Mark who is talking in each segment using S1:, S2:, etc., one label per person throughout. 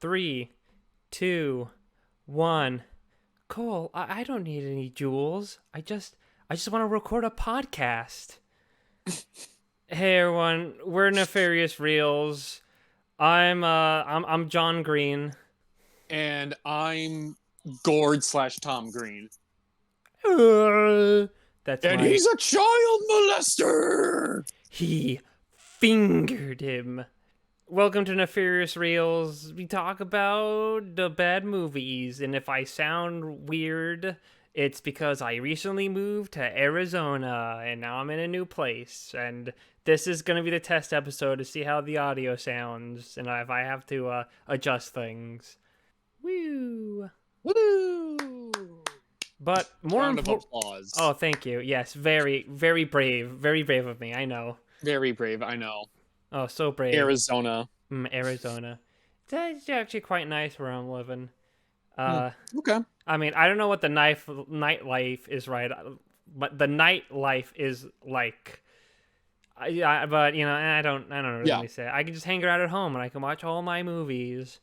S1: 3, 2, 1. Cole, I don't need any jewels. I just want to record a podcast. Hey everyone, we're Nefarious Reels. I'm John Green.
S2: And I'm Gord/Tom Green. He's a child molester!
S1: He fingered him. Welcome to Nefarious Reels. We talk about the bad movies, and if I sound weird, it's because I recently moved to Arizona, and now I'm in a new place, and this is going to be the test episode to see how the audio sounds, and if I have to adjust things. Woo!
S2: Woo!
S1: But more
S2: Round of applause.
S1: Oh, thank you. Yes, very, very brave. Very brave of me, I know.
S2: Very brave, I know.
S1: Oh, so brave.
S2: Arizona.
S1: Arizona. That's actually quite nice where I'm living.
S2: Okay.
S1: I mean, I don't know what the nightlife is but the nightlife is like. But I don't really say. I can just hang out at home and I can watch all my movies.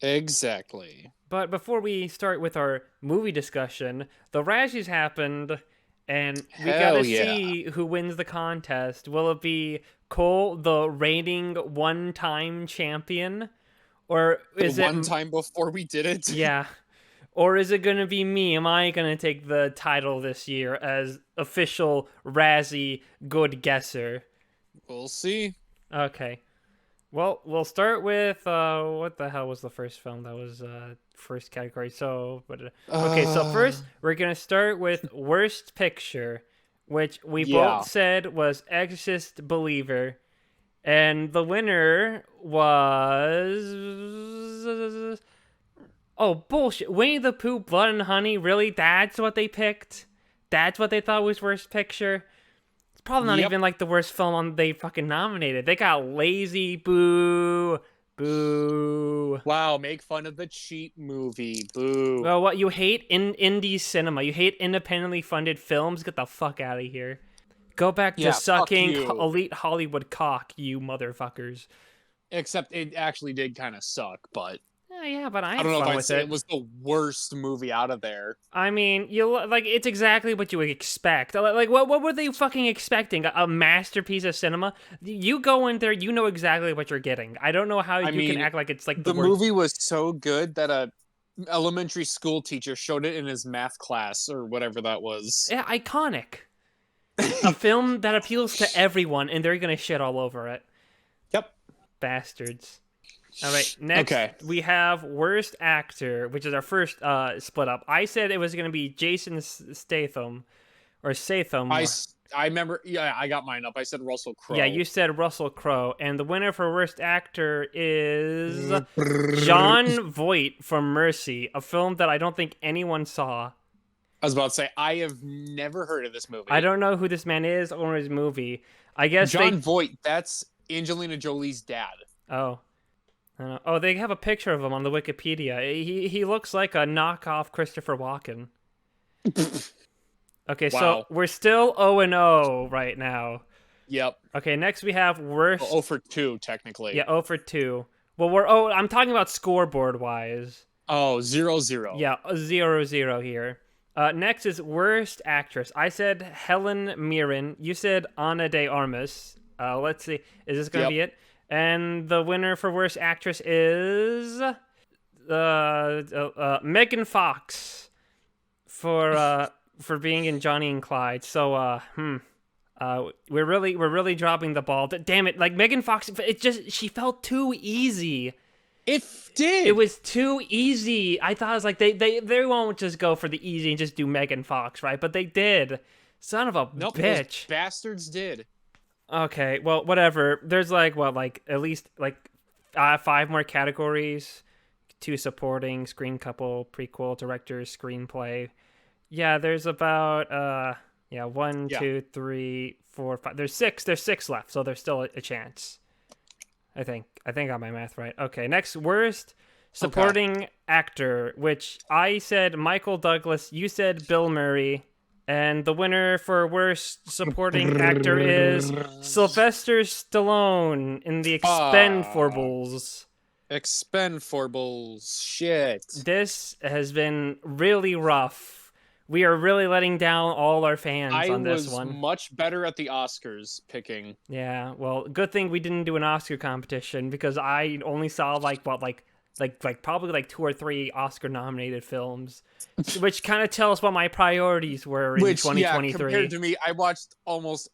S2: Exactly.
S1: But before we start with our movie discussion, the Razzies happened, and we gotta see who wins the contest. Will it be Cole, the reigning one-time champion, or is it
S2: one time before we did it?
S1: Yeah, or is it gonna be me? Am I gonna take the title this year as official Razzie good guesser?
S2: We'll see.
S1: Okay. Well, we'll start with what the hell was the first film that was first category? So first we're gonna start with worst picture, which we both said was Exorcist Believer, and the winner was bullshit, Winnie the Pooh, Blood and Honey. Really, that's what they picked? That's what they thought was worst picture? Probably not even like the worst film they fucking nominated. They got Lazy, boo.
S2: Wow, make fun of the cheap movie, boo.
S1: Well, what, you hate indie cinema? You hate independently funded films? Get the fuck out of here. Go back to sucking elite Hollywood cock, you motherfuckers.
S2: Except it actually did kind of suck, but.
S1: Yeah, but I
S2: don't know if I'd say it was the worst movie out of there.
S1: I mean, it's exactly what you would expect. Like, what were they fucking expecting? A masterpiece of cinema? You go in there, you know exactly what you're getting. I don't know how you can act like it's like
S2: the movie was so good that a elementary school teacher showed it in his math class or whatever that was.
S1: Yeah, iconic. A film that appeals to everyone, and they're gonna shit all over it.
S2: Yep.
S1: Bastards. All right, next we have worst actor, which is our first split up. I said it was going to be Jason Statham.
S2: I remember, I got mine up. I said Russell Crowe.
S1: Yeah, you said Russell Crowe. And the winner for worst actor is Jon Voight from Mercy, a film that I don't think anyone saw.
S2: I was about to say, I have never heard of this movie.
S1: I don't know who this man is or his movie. I guess
S2: Jon Voight, that's Angelina Jolie's dad.
S1: Oh. Oh, they have a picture of him on the Wikipedia. He looks like a knockoff Christopher Walken. Okay, so we're still 0-0 right now.
S2: Yep.
S1: Okay, next we have worst...
S2: 0 for 2, technically.
S1: Yeah, 0 for 2. Well, I'm talking about scoreboard-wise.
S2: Oh, 0-0.
S1: Yeah, 0-0 here. Next is worst actress. I said Helen Mirren. You said Ana de Armas. Let's see. Is this going to be it? And the winner for worst actress is Megan Fox for being in Johnny and Clyde. So we're really dropping the ball. Damn it! Like Megan Fox, she felt too easy.
S2: It did.
S1: It was too easy. I thought it was like they won't just go for the easy and just do Megan Fox, right? But they did. Son of a bitch.
S2: Those bastards did.
S1: Okay, well, whatever. There's at least 5 more categories. 2 supporting, screen couple, prequel, director, screenplay. Yeah, there's about 1, 2, 3, 4, 5. There's 6 left, so there's still a chance. I think I got my math right. Okay, next worst supporting actor, which I said Michael Douglas, you said Bill Murray. And the winner for worst supporting actor is Sylvester Stallone in The Expendables.
S2: Expendables. Shit.
S1: This has been really rough. We are really letting down all our fans
S2: I
S1: on this
S2: was
S1: one.
S2: much better at the Oscars picking.
S1: Yeah, well, good thing we didn't do an Oscar competition because I only saw probably like two or three Oscar nominated films, which kind of tells what my priorities were in
S2: Which, yeah, compared
S1: 2023.
S2: to me, I watched almost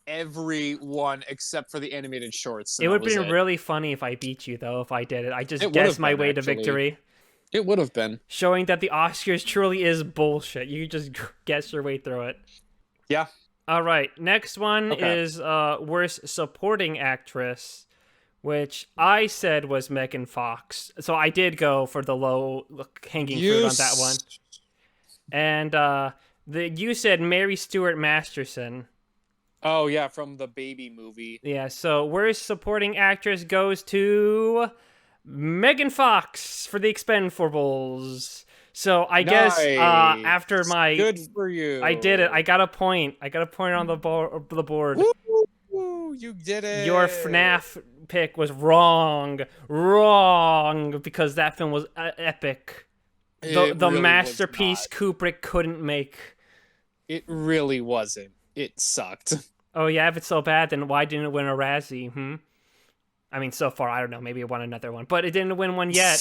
S2: every one except for the animated shorts,
S1: It
S2: and that
S1: would have
S2: was
S1: been
S2: it.
S1: really funny if I beat you though, if I did it. I just
S2: It would
S1: guessed
S2: have
S1: my
S2: been,
S1: way to
S2: actually.
S1: victory,
S2: It would have been.
S1: showing that the Oscars truly is bullshit. You just guess your way through it.
S2: Yeah.
S1: All right, next one
S2: Okay.
S1: is worst supporting actress, which I said was Megan Fox. So I did go for the low hanging fruit
S2: You.
S1: on that one. And you said Mary Stuart Masterson.
S2: Oh, yeah, from the Baby movie.
S1: Yeah, so worst supporting actress goes to Megan Fox for the Expendables. So I guess
S2: Nice.
S1: after my
S2: Good for
S1: I did it. I
S2: you.
S1: got a point. I got a point on the board.
S2: Woo! You did
S1: Your
S2: it.
S1: FNAF pick was wrong. Wrong because that film was epic. The
S2: It
S1: the
S2: really was
S1: masterpiece
S2: not.
S1: Kubrick couldn't make.
S2: It really wasn't. It sucked.
S1: Oh yeah, if it's so bad, then why didn't it win a Razzie? I mean, so far I don't know. Maybe it won another one, but it didn't win one yet.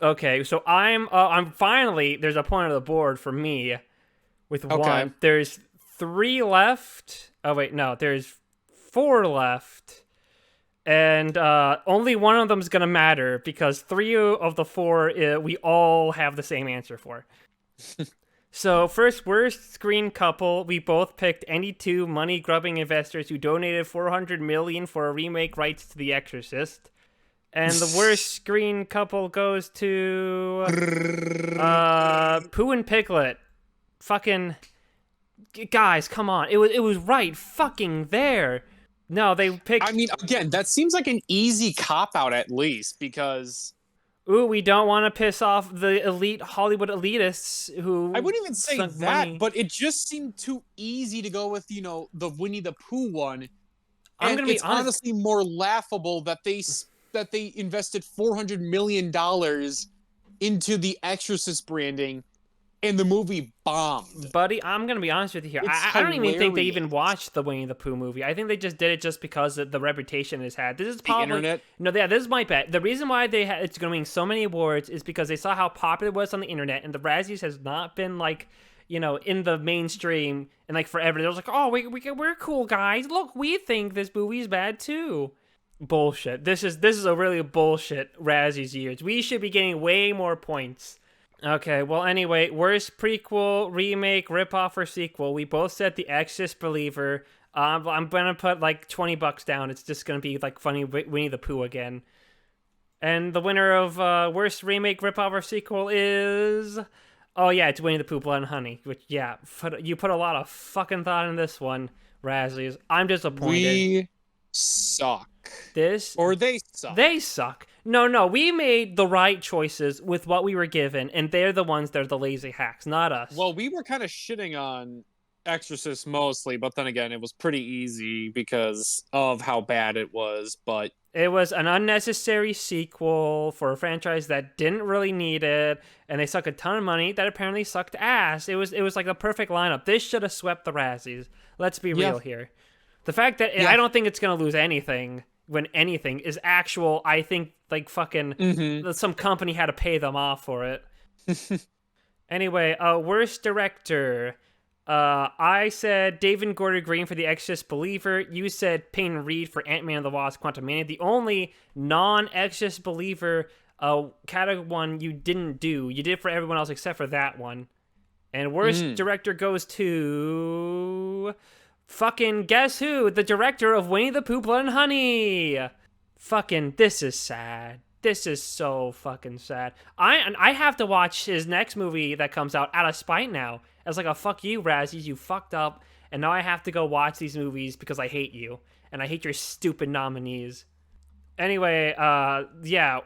S1: Okay, so I'm finally there's a point on the board for me with
S2: Okay.
S1: one. There's three left. Oh wait, no, there's four left, and only one of them is gonna matter because three of the four we all have the same answer for. So first, worst screen couple. We both picked any two money-grubbing investors who donated $400 million for a remake rights to The Exorcist. And the worst screen couple goes to Pooh and Piglet. Fucking guys, come on. It was right fucking there. No, they picked.
S2: I mean, again, that seems like an easy cop out at least because
S1: Ooh, we don't want to piss off the elite Hollywood elitists who
S2: I wouldn't even say
S1: sunk
S2: that,
S1: money.
S2: but it just seemed too easy to go with, the Winnie the Pooh one.
S1: I'm
S2: And
S1: gonna be
S2: it's
S1: honest.
S2: honestly more laughable that they invested $400 million into the Exorcist branding and the movie bombed.
S1: Buddy, I'm gonna be honest with you here.
S2: It's
S1: I don't even think they even
S2: hilarious.
S1: watched the Winnie the Pooh movie. I think they just did it just because of the reputation it's had. This is
S2: The
S1: probably
S2: internet.
S1: no, yeah, this is my bet. The reason why it's gonna win so many awards is because they saw how popular it was on the internet, and the Razzies has not been like in the mainstream and like forever. They was like, oh, we're cool guys. Look, we think this movie's bad too. Bullshit. This is a really bullshit Razzies years. We should be getting way more points. Okay, well, anyway, worst prequel, remake, ripoff, or sequel. We both said The Exorcist Believer. I'm gonna put like $20 down. It's just gonna be like funny Winnie the Pooh again. And the winner of worst remake, ripoff, or sequel is. Oh, yeah, it's Winnie the Pooh, Blood and Honey. Which, yeah, you put a lot of fucking thought in this one, Razzies. I'm disappointed.
S2: We suck.
S1: This.
S2: Or they suck.
S1: They suck. No, we made the right choices with what we were given, and they're the ones that are the lazy hacks, not us.
S2: Well, we were kind of shitting on Exorcist mostly, but then again, it was pretty easy because of how bad it was. But
S1: it was an unnecessary sequel for a franchise that didn't really need it, and they suck a ton of money that apparently sucked ass. It was like the perfect lineup. This should have swept the Razzies. Let's be real here. The fact that I don't think it's gonna lose anything when anything is actual, I think like fucking some company had to pay them off for it. Anyway, worst director. I said David Gordon Green for The Exorcist Believer. You said Peyton Reed for Ant-Man and the Wasp: Quantumania. The only non-Exorcist Believer category one you didn't do. You did for everyone else except for that one. And worst director goes to fucking guess who? The director of Winnie the Pooh, Blood and Honey. Fucking, this is sad. This is so fucking sad. I have to watch his next movie that comes out out of spite now. As like a fuck you, Razzies, you fucked up, and now I have to go watch these movies because I hate you and I hate your stupid nominees. Anyway, yeah.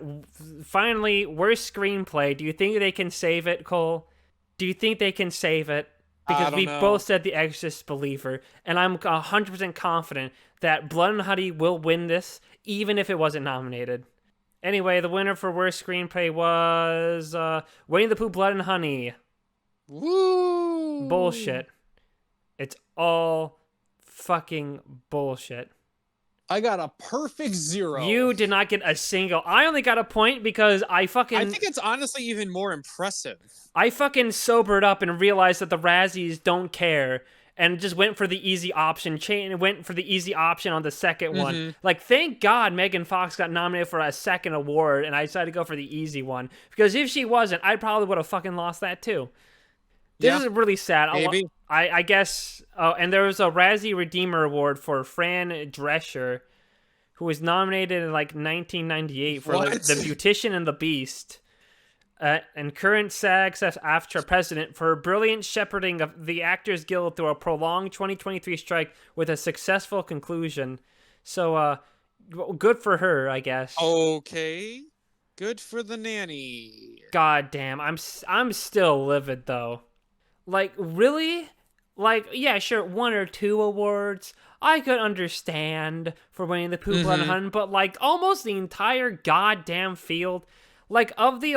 S1: Finally, worst screenplay. Do you think they can save it, Cole? Do you think they can save it?
S2: I
S1: because
S2: don't
S1: we
S2: know.
S1: both said The Exorcist Believer, and I'm 100% confident that Blood and Honey will win this, even if it wasn't nominated. Anyway, the winner for worst screenplay was Winnie the Pooh, Blood and Honey.
S2: Woo!
S1: Bullshit. It's all fucking bullshit.
S2: I got a perfect 0.
S1: You did not get a single. I only got a point because
S2: I think it's honestly even more impressive.
S1: I fucking sobered up and realized that the Razzies don't care and just went for the easy option. Went for the easy option on the second one.
S2: Mm-hmm.
S1: Like, thank God Megan Fox got nominated for a second award, and I decided to go for the easy one because if she wasn't, I probably would have fucking lost that too. This
S2: Yeah,
S1: is really sad.
S2: maybe.
S1: I guess. Oh, and there was a Razzie Redeemer Award for Fran Drescher, who was nominated in like 1998 for
S2: What?
S1: the Beautician and the Beast. And current SAG-AFTRA president for brilliant shepherding of the Actors Guild through a prolonged 2023 strike with a successful conclusion. So, good for her, I guess.
S2: Okay. Good for the nanny.
S1: God damn, I'm still livid though. Like, really? Like, yeah, sure, 1 or 2 awards I could understand for winning the Pooh Blood Hunt, but like almost the entire goddamn field. Like, of the,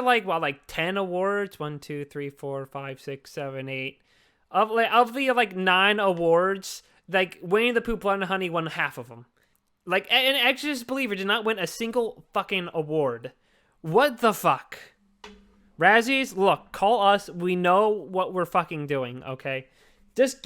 S1: 10 awards? 1, 2, 3, 4, 5, 6, 7, 8. Of the, 9 awards, like, Winnie the Pooh, Blood and Honey won half of them. Like, an Exorcist Believer did not win a single fucking award. What the fuck? Razzies, look, call us. We know what we're fucking doing, okay? Just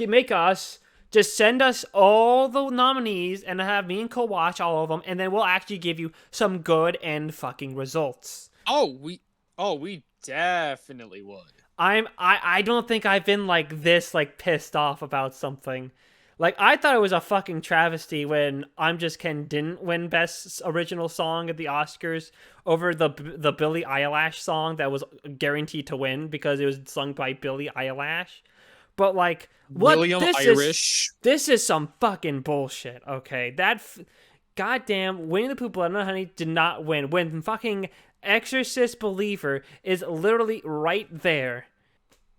S1: send us all the nominees and have me and Cole watch all of them, and then we'll actually give you some good and fucking results.
S2: We definitely would.
S1: I don't think I've been this pissed off about something. Like, I thought it was a fucking travesty when I'm Just Ken didn't win Best Original Song at the Oscars over the Billie Eilish song that was guaranteed to win because it was sung by Billie Eilish. But what
S2: William Irish.
S1: This is some fucking bullshit. Okay, goddamn Winnie the Pooh, Blood and Honey did not win when fucking Exorcist Believer is literally right there.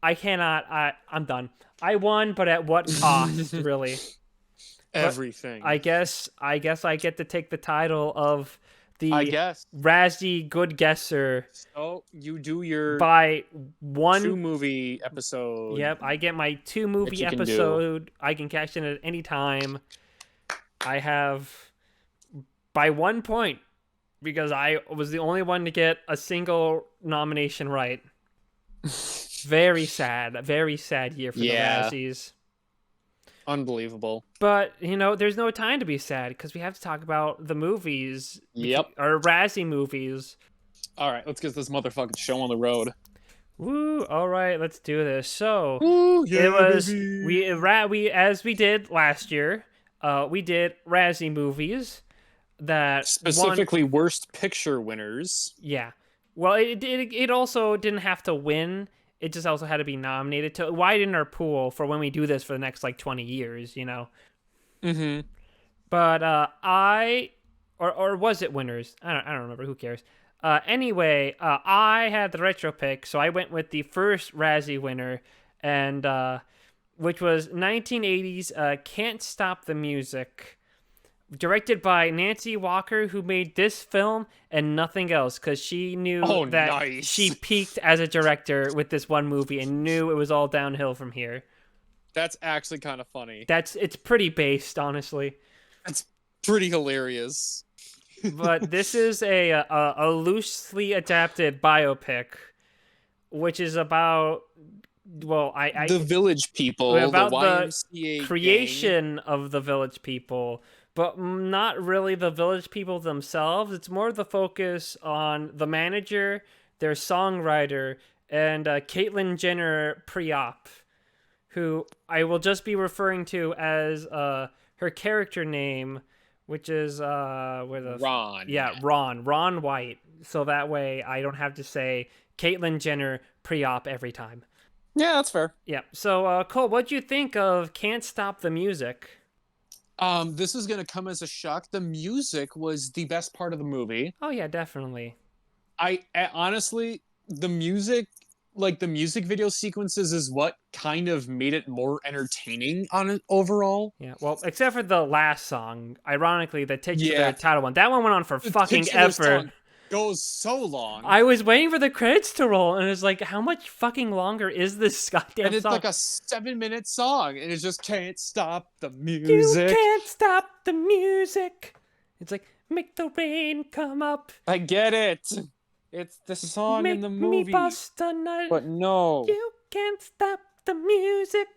S1: I'm done. I won, but at what cost, really?
S2: Everything.
S1: I guess I get to take the title of the Razzie Good Guesser.
S2: So you do your
S1: by 1
S2: movie episode.
S1: Yep, I get my 2 movie episode. I can cash in at any time. I have by 1 point because I was the only one to get a single nomination right. Very sad year for the Razzies.
S2: Unbelievable.
S1: But, there's no time to be sad because we have to talk about the movies.
S2: Yep.
S1: Or Razzie movies.
S2: All right, let's get this motherfucking show on the road.
S1: Woo! All right, let's do this. So,
S2: yeah,
S1: it was
S2: baby.
S1: we as we did last year. We did Razzie movies that
S2: specifically worst picture winners.
S1: Yeah. Well, it also didn't have to win. It just also had to be nominated to widen our pool for when we do this for the next 20 years,
S2: Mm-hmm.
S1: But or was it winners? I don't remember. Who cares? Anyway, I had the retro pick, so I went with the first Razzie winner, and which was 1980's "Can't Stop the Music." Directed by Nancy Walker, who made this film and nothing else, because she knew that she peaked as a director with this one movie and knew it was all downhill from here.
S2: That's actually kind of funny.
S1: It's pretty based, honestly.
S2: It's pretty hilarious.
S1: But this is a loosely adapted biopic, which is about
S2: the Village People,
S1: about
S2: the
S1: creation
S2: gang
S1: of the Village People. But not really the Village People themselves. It's more the focus on the manager, their songwriter, and Kaitlyn Jenner pre-op, who I will just be referring to as her character name, which is
S2: Ron.
S1: Yeah, Ron White. So that way I don't have to say Kaitlyn Jenner pre-op every time.
S2: Yeah, that's fair.
S1: Yeah. So Cole, what'd you think of Can't Stop the Music?
S2: This is gonna come as a shock. The music was the best part of the movie.
S1: Oh yeah, definitely.
S2: I honestly, the music like the music video sequences is what kind of made it more entertaining on it overall.
S1: Yeah, well, except for the last song, ironically, the titular
S2: Yeah,
S1: title one. That one went on for
S2: the
S1: fucking
S2: titular
S1: ever.
S2: song goes so long.
S1: I was waiting for the credits to roll, and it's like, how much fucking longer is this goddamn
S2: And it's
S1: song?
S2: like a 7-minute song, and it just can't stop the
S1: You
S2: music.
S1: can't stop the music. It's like, make the rain come up.
S2: I get it. It's the song
S1: Make
S2: in the
S1: me
S2: movie.
S1: bust a nut.
S2: But no.
S1: You can't stop the music.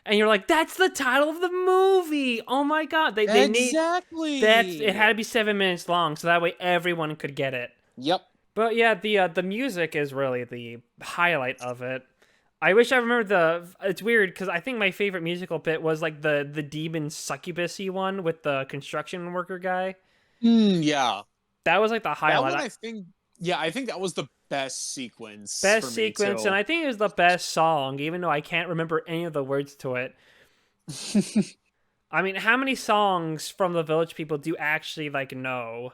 S1: And you're like, that's the title of the movie. Oh my god. They
S2: Exactly.
S1: it had to be 7 minutes long, so that way everyone could get it.
S2: Yep.
S1: But yeah, the music is really the highlight of it. I wish I remember it's weird because I think my favorite musical bit was like the demon succubus-y one with the construction worker guy.
S2: Yeah.
S1: That was like the
S2: That
S1: highlight.
S2: one, I think that was the best sequence.
S1: Best
S2: for me,
S1: sequence,
S2: too.
S1: and I think it was the best song, even though I can't remember any of the words to it. I mean, how many songs from the Village People do you actually like know?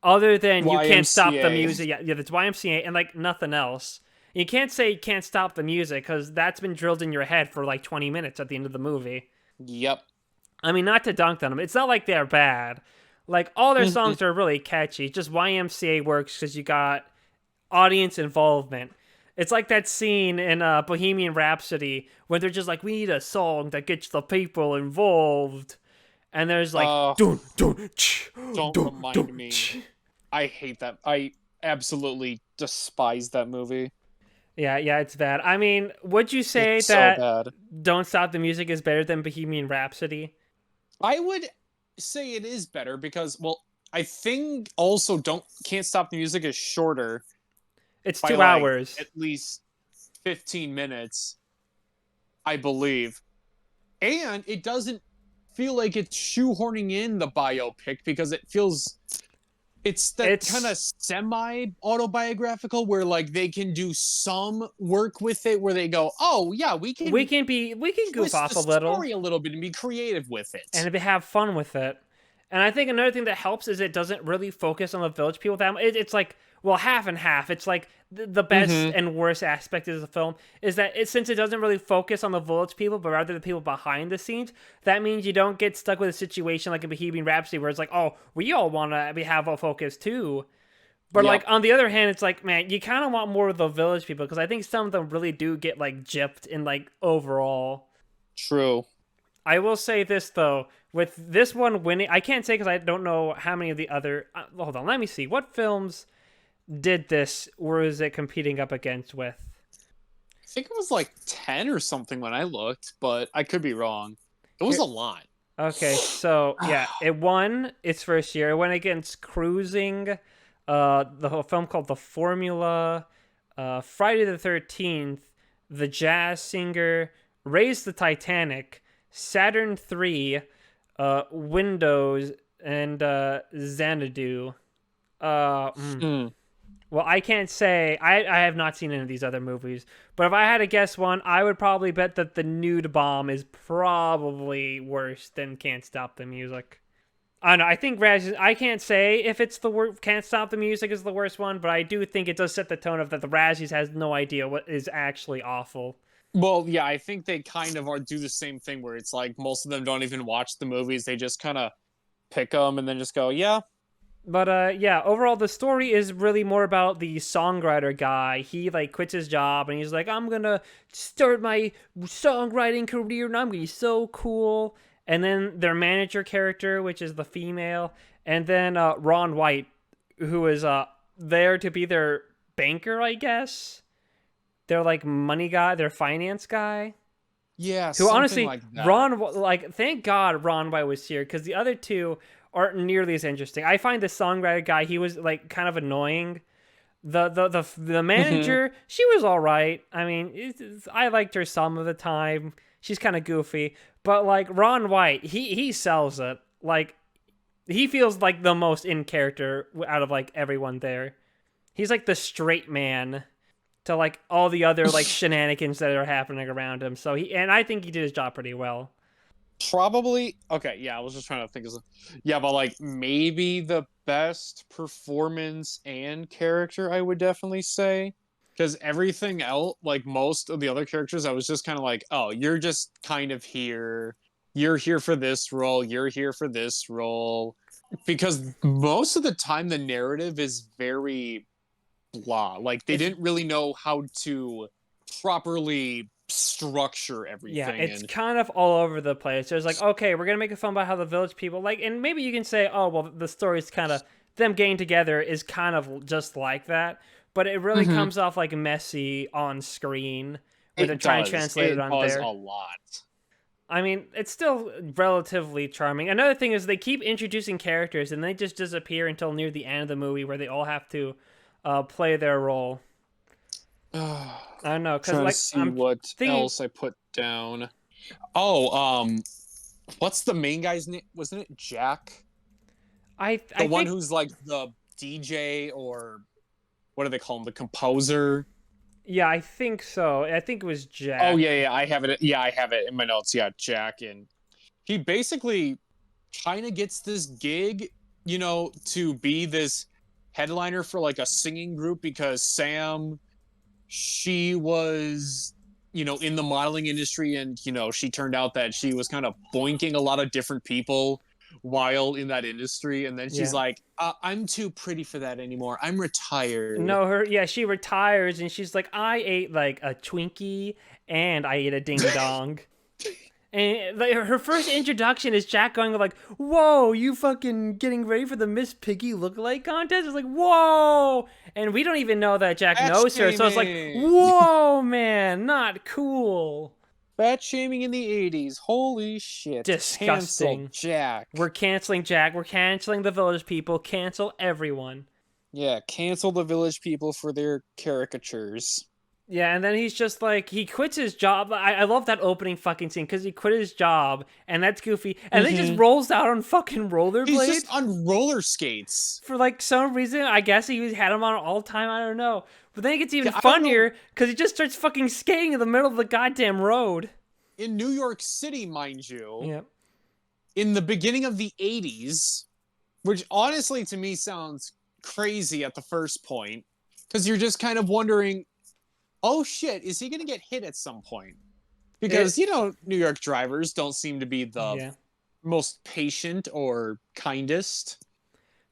S1: Other than You Can't Stop the
S2: YMCA.
S1: Music. Yeah, that's YMCA and like nothing else. You can't say You Can't Stop the Music because that's been drilled in your head for like 20 minutes at the end of the movie.
S2: Yep.
S1: I mean, not to dunk on them. It's not like they're bad. Like, all their songs are really catchy. Just YMCA works because you got audience involvement. It's like that scene in Bohemian Rhapsody when they're just like, we need a song that gets the people involved. And there's like,
S2: don't
S1: don't
S2: remind me. I hate that. I absolutely despise that movie.
S1: Yeah, it's bad. I mean, would you say
S2: It's
S1: that
S2: so bad.
S1: Don't Stop the Music is better than Bohemian Rhapsody?
S2: I would say it is better because, well, I think also Can't Stop the Music is shorter.
S1: It's
S2: by
S1: 2
S2: like
S1: hours.
S2: at least 15 minutes, I believe. And it doesn't feel like it's shoehorning in the biopic because it's kind of semi-autobiographical where like they can do some work with it where they go, oh yeah, we can
S1: goof off a
S2: the
S1: little
S2: story a little bit and be creative with it.
S1: and have fun with it. And I think another thing that helps is it doesn't really focus on the Village People that much. It's like, well, half and half. It's like the best and worst aspect of the film is that since it doesn't really focus on the Village People, but rather the people behind the scenes, that means you don't get stuck with a situation like in Bohemian Rhapsody where it's like, oh, we all want to have a focus too. But like on the other hand, it's like, man, you kind of want more of the Village People because I think some of them really do get like gypped in like overall.
S2: True.
S1: I will say this though, with this one winning, I can't say because I don't know how many of the other. Hold on, let me see. What films did this, or is it competing up against with?
S2: I think it was like 10 or something when I looked, but I could be wrong. It was a lot.
S1: Okay, so yeah, it won its first year. It went against Cruising, the whole film called The Formula, Friday the 13th, The Jazz Singer, Raise the Titanic, Saturn 3, Windows, and Xanadu. Well, I can't say. I have not seen any of these other movies. But if I had to guess one, I would probably bet that The Nude Bomb is probably worse than Can't Stop the Music. I don't know. I think Razzie... I can't say if it's the worst... Can't Stop the Music is the worst one, but I do think it does set the tone of that the Razzies has no idea what is actually awful.
S2: Well, yeah, I think they kind of do the same thing where it's like most of them don't even watch the movies. They just kind of pick them and then just go, yeah.
S1: But yeah, overall the story is really more about the songwriter guy. He like quits his job and he's like, I'm gonna start my songwriting career and I'm gonna be so cool. And then their manager character, which is the female, and then Ron White, who is there to be their banker, I guess. Their like money guy, their finance guy.
S2: Yeah,
S1: who honestly,
S2: like that.
S1: thank God Ron White was here because the other two aren't nearly as interesting. I find the songwriter guy, he was like kind of annoying. The manager, she was all right. I mean, I liked her some of the time. She's kind of goofy, but like Ron White, he sells it. Like he feels like the most in character out of like everyone there. He's like the straight man to like all the other like shenanigans that are happening around him. So I think he did his job pretty well.
S2: Probably. Okay, yeah, I was just trying to think of yeah, but like maybe the best performance and character, I would definitely say. Because everything else, like most of the other characters, I was just kind of like, oh, you're just kind of here. You're here for this role. You're here for this role. Because most of the time, the narrative is very blah. Like, they didn't really know how to properly structure
S1: Yeah,
S2: everything.
S1: it's
S2: And
S1: kind of all over the place. There's like, okay, we're gonna make a film about how the village people like, and maybe you can say, oh, well, the story's kind of them getting together is kind of just like that, but it really comes off like messy on screen when they're
S2: it
S1: trying to
S2: does.
S1: translate it
S2: It
S1: on
S2: does a
S1: there.
S2: lot.
S1: I mean, it's still relatively charming. Another thing is they keep introducing characters and they just disappear until near the end of the movie where they all have to play their role. I don't know, because
S2: Trying to
S1: like
S2: see
S1: I'm
S2: what
S1: thinking,
S2: else I put down. Oh, what's the main guy's name? Wasn't it Jack?
S1: I
S2: The one
S1: think
S2: who's like the DJ, or what do they call him? The composer.
S1: yeah, I think so. I think it was
S2: Oh
S1: Jack.
S2: yeah, yeah, I have it. Yeah, I have it in my notes. Yeah, Jack, and he basically kind of gets this gig, to be this headliner for like a singing group because Sam, she was, in the modeling industry, and she turned out that she was kind of boinking a lot of different people while in that industry, and then she's
S1: Yeah.
S2: like, I'm too pretty for that anymore. I'm retired.
S1: No, she retires and she's like, I ate like a Twinkie and I ate a ding dong. And like her first introduction is Jack going like, "Whoa, you fucking getting ready for the Miss Piggy lookalike contest?" It's like, "Whoa!" And we don't even know that Jack
S2: Fat
S1: knows her, so it's like,
S2: shaming.
S1: "Whoa, man, not cool."
S2: Fat shaming in the 80s. Holy shit. Cancel
S1: Disgusting.
S2: Jack.
S1: We're canceling Jack. We're canceling the village people. Cancel everyone.
S2: Yeah, cancel the village people for their caricatures.
S1: Yeah, and then he's just like, he quits his job. I love that opening fucking scene because he quit his job, and that's goofy. And then he just rolls out on fucking
S2: He's just
S1: rollerblades
S2: on roller skates.
S1: for like some reason. I guess he had him on all the time. I don't know. But then it gets even
S2: Yeah, I don't know.
S1: funnier because he just starts fucking skating in the middle of the goddamn road.
S2: In New York City, mind you,
S1: Yeah.
S2: in the beginning of the 80s, which honestly to me sounds crazy at the first point, because you're just kind of wondering, oh shit, is he going to get hit at some point? Because, New York drivers don't seem to be the
S1: Yeah.
S2: most patient or kindest.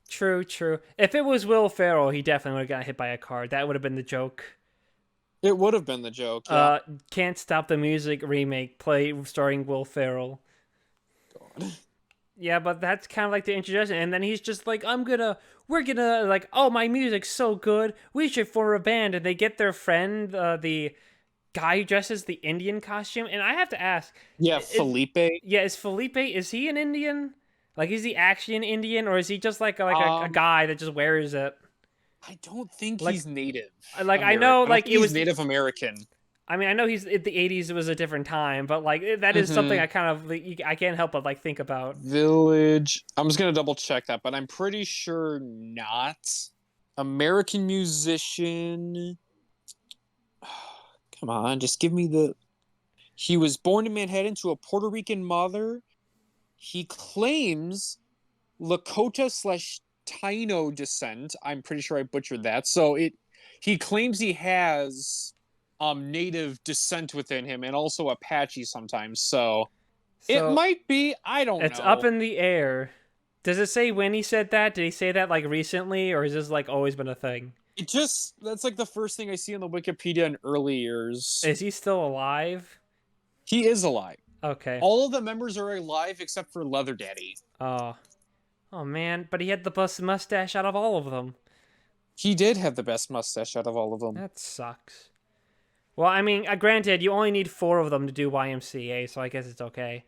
S1: True, true. If it was Will Ferrell, he definitely would have gotten hit by a car. That would have been the joke.
S2: It would have been the joke, yeah.
S1: Can't Stop the Music remake play starring Will Ferrell.
S2: God.
S1: Yeah, but that's kind of like the introduction, and then he's just like, we're gonna like, oh, my music's so good, we should form a band, and they get their friend, the guy who dresses the Indian costume, and I have to ask,
S2: Yeah, Felipe.
S1: yeah, is he an Indian? Like, is he actually an Indian, or is he just like a guy that just wears it?
S2: I don't think
S1: Like-
S2: he's Native.
S1: Like, I know,
S2: I don't
S1: like,
S2: think
S1: it
S2: he's
S1: was
S2: Native American.
S1: I mean, I know he's in the 80s. It was a different time, but like that is something I kind of I can't help but like think about.
S2: Village. I'm just gonna double check that, but I'm pretty sure not. American musician. Come on, just give me the. He was born in Manhattan to a Puerto Rican mother. He claims Lakota/Taino descent. I'm pretty sure I butchered that. So he claims he has native descent within him, and also Apache sometimes. So it might be. I don't know.
S1: It's up in the air. Does it say when he said that? Did he say that like recently, or is this like always been a thing?
S2: That's like the first thing I see on the Wikipedia in early years.
S1: Is he still alive?
S2: He is alive.
S1: Okay.
S2: All of the members are alive except for Leather Daddy.
S1: Oh man, but he had the best mustache out of all of them.
S2: He did have the best mustache out of all of them.
S1: That sucks. Well, I mean, granted, you only need 4 of them to do YMCA, so I guess it's okay.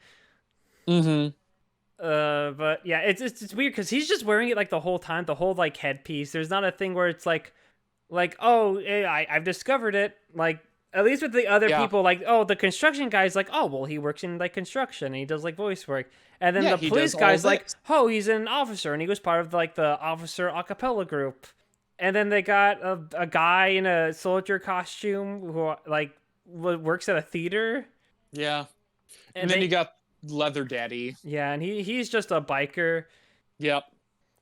S2: Mm-hmm.
S1: But yeah, it's weird because he's just wearing it like the whole time, the whole like headpiece. There's not a thing where it's like oh, I've discovered it. Like at least with the other people, like oh, the construction guy's like oh well, he works in like construction and he does like voice work, and then the police guy's like oh, he's an officer and he was part of like the officer a cappella group. And then they got a guy in a soldier costume who like works at a theater.
S2: Yeah. And then you got Leather Daddy.
S1: Yeah, and he's just a biker.
S2: Yep.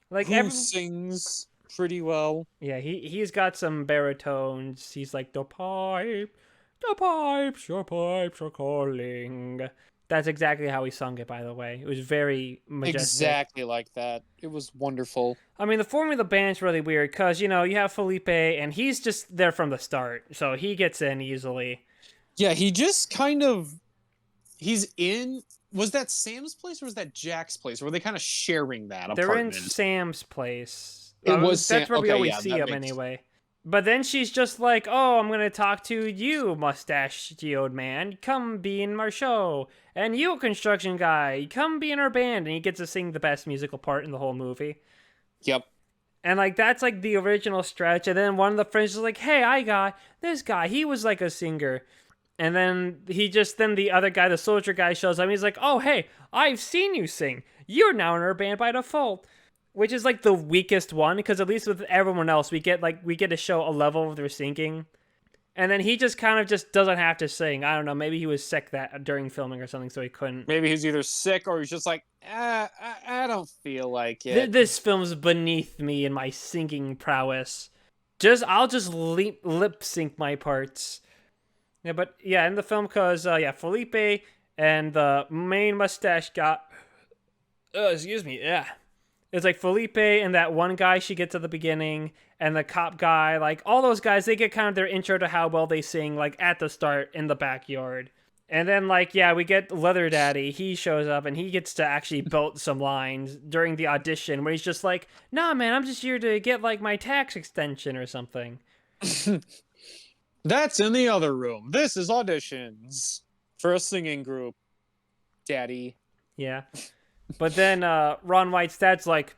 S1: Like
S2: Who sings pretty well.
S1: Yeah, he's got some baritones. He's like the pipes, your pipes are calling. That's exactly how he sung it, by the way. It was very majestic.
S2: Exactly like that. It was wonderful.
S1: I mean, the forming of the band's really weird because, you have Felipe and he's just there from the start. So he gets in easily.
S2: Yeah, he just kind of he's in. Was that Sam's place or was that Jack's place? Or were they kind of sharing that
S1: They're
S2: apartment?
S1: in Sam's place.
S2: It was
S1: That's where we
S2: okay,
S1: always
S2: yeah,
S1: see
S2: that
S1: him
S2: makes-
S1: anyway. But then she's just like, "Oh, I'm gonna talk to you, mustache-geoed man. Come be in our show, and you, construction guy, come be in our band." And he gets to sing the best musical part in the whole movie.
S2: Yep.
S1: And like that's like the original stretch. And then one of the friends is like, "Hey, I got this guy. He was like a singer." And then then the other guy, the soldier guy, shows up. And he's like, "Oh, hey, I've seen you sing. You're now in our band by default." Which is like the weakest one, because at least with everyone else, we get to show a level of their singing. And then he just kind of just doesn't have to sing. I don't know, maybe he was sick that during filming or something, so he couldn't.
S2: Maybe he's either sick or he's just like, I don't feel like it.
S1: This film's beneath me in my singing prowess. I'll just lip sync my parts. Yeah, but yeah, in the film, cause Felipe and the main mustache guy. Excuse me. Yeah, it's like Felipe and that one guy she gets at the beginning, and the cop guy. Like all those guys, they get kind of their intro to how well they sing, like at the start in the backyard. And then we get Leather Daddy. He shows up and he gets to actually belt some lines during the audition, where he's just like, "Nah, man, I'm just here to get like my tax extension or something."
S2: That's in the other room. This is auditions for a singing group. Daddy.
S1: Yeah. But then Ron White's dad's like,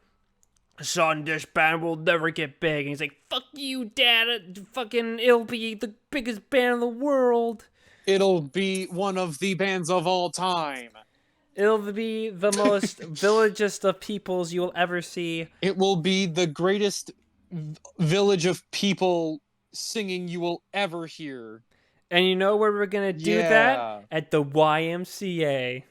S1: "Son, this band will never get big." And he's like, "Fuck you, Dad. It'll be the biggest band in the world.
S2: It'll be one of the bands of all time.
S1: It'll be the most villagest of peoples you'll ever see.
S2: It will be the greatest village of people singing you will ever hear."
S1: And you know where we're going to do that? At the YMCA.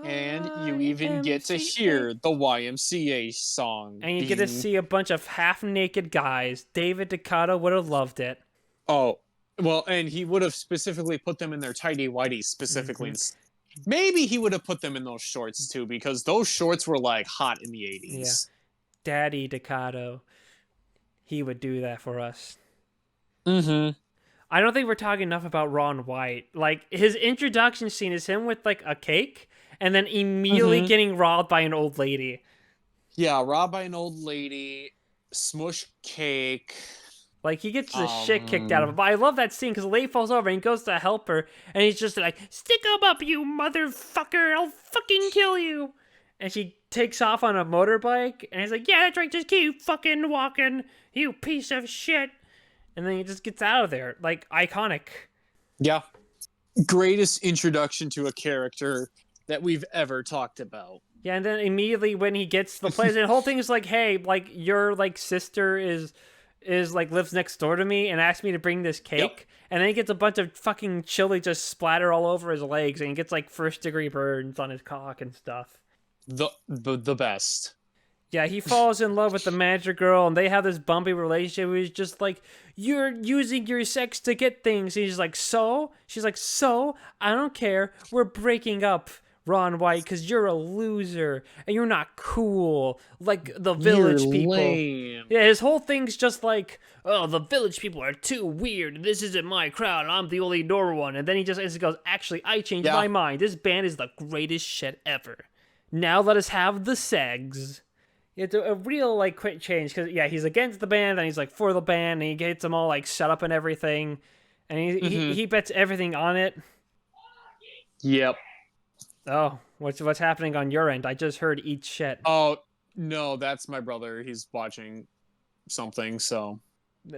S2: And you even get to hear the YMCA song.
S1: And you get to see a bunch of half-naked guys. David Ducato would have loved it.
S2: Oh, well, and he would have specifically put them in their tighty-whities specifically. Mm-hmm. Maybe he would have put them in those shorts, too, because those shorts were, like, hot in the 80s.
S1: Yeah. Daddy Ducato. He would do that for us.
S2: Mm-hmm.
S1: I don't think we're talking enough about Ron White. Like, his introduction scene is him with, like, a cake, and then immediately getting robbed by an old lady.
S2: Yeah, robbed by an old lady, smush cake.
S1: Like, he gets the shit kicked out of him. But I love that scene, because the lady falls over, and he goes to help her, and he's just like, "Stick him up, you motherfucker! I'll fucking kill you!" And she takes off on a motorbike, and he's like, "Yeah, that's right, just keep fucking walking, you piece of shit!" And then he just gets out of there. Like, iconic.
S2: Yeah. Greatest introduction to a character that we've ever talked about.
S1: Yeah, and then immediately when he gets the place, the whole thing is like, "Hey, like, your, like, sister is like, lives next door to me and asked me to bring this cake." Yep. And then he gets a bunch of fucking chili just splatter all over his legs, and he gets, like, first-degree burns on his cock and stuff.
S2: The best.
S1: Yeah, he falls in love with the manager girl, and they have this bumpy relationship where he's just like, "You're using your sex to get things." And he's like, "So?" She's like, "So? I don't care. We're breaking up, Ron White, because you're a loser, and you're not cool, like the village people."
S2: Lame.
S1: Yeah, his whole thing's just like, "Oh, the village people are too weird. This isn't my crowd. I'm the only normal one." And then he just goes, "Actually, I changed my mind. This band is the greatest shit ever. Now let us have the segs." It's a real, like, quick change, because, yeah, he's against the band, and he's, like, for the band, and he gets them all, like, set up and everything, and he bets everything on it.
S2: Yep.
S1: Oh, what's happening on your end? I just heard "eat shit."
S2: Oh, no, that's my brother. He's watching something, so...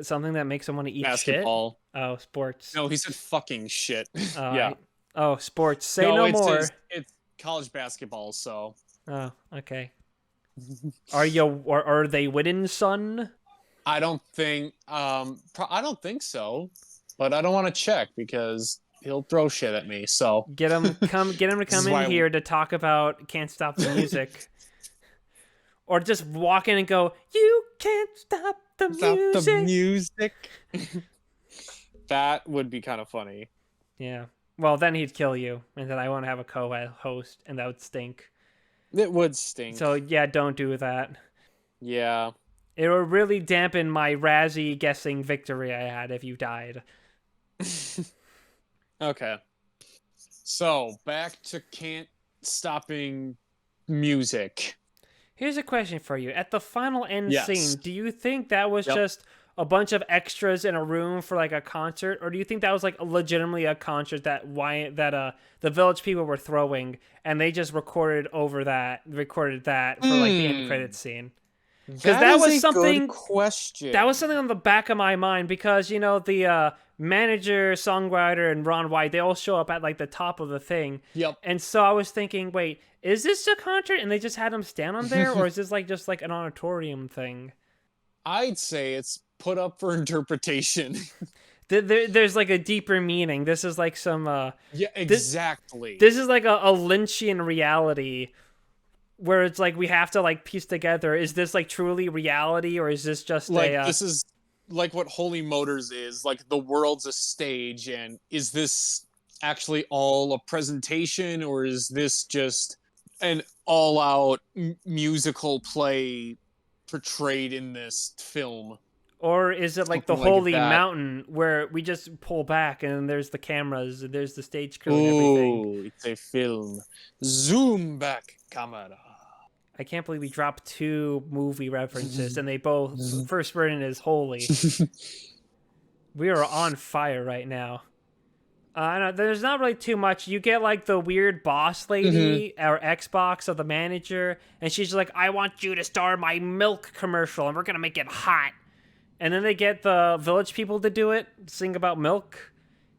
S1: Something that makes him want to eat
S2: basketball.
S1: Shit? Oh, sports.
S2: No, he said fucking shit.
S1: Yeah. Oh, sports. Say no more.
S2: It's college basketball, so...
S1: Oh, okay. Are they winning, son?
S2: I don't think so, but I don't want to check because he'll throw shit at me. So
S1: get him to come in here to talk about "Can't Stop the Music." or just walk in and go, "You can't stop the
S2: Stop
S1: music."
S2: the music. That would be kind of funny.
S1: Yeah. Well, then he'd kill you, and then I won't have a co-host, and that would stink.
S2: It would stink.
S1: So yeah, don't do that.
S2: Yeah.
S1: It would really dampen my Razzie guessing victory I had if you died.
S2: Okay. So, back to can't stopping music.
S1: Here's a question for you. At the final end
S2: Yes.
S1: scene, do you think that was just a bunch of extras in a room for like a concert, or do you think that was like legitimately a concert that the Village people were throwing, and they just recorded that for like the end credits scene? Because that was something.
S2: Good question.
S1: That was something on the back of my mind, because you know the manager, songwriter, and Ron White, they all show up at like the top of the thing.
S2: Yep.
S1: And so I was thinking, wait, is this a concert and they just had him stand on there, or is this like just like an auditorium thing?
S2: I'd say it's put up for interpretation.
S1: There's like a deeper meaning. This is like some
S2: Yeah, exactly.
S1: This is like a Lynchian reality, where it's like we have to like piece together, is this like truly reality, or is this just
S2: like this is like what Holy Motors is, like the world's a stage, and is this actually all a presentation, or is this just an all-out musical play portrayed in this film?
S1: Or is it like the
S2: Something like
S1: Holy
S2: that.
S1: Mountain, where we just pull back and then there's the cameras, and there's the stage crew and everything?
S2: Ooh, it's a film. Zoom back camera.
S1: I can't believe we dropped 2 movie references, and they both first written is holy. We are on fire right now. I know there's not really too much. You get like the weird boss lady or Xbox of the manager, and she's like, "I want you to star in my milk commercial, and we're gonna make it hot." And then they get the Village people to do it, sing about milk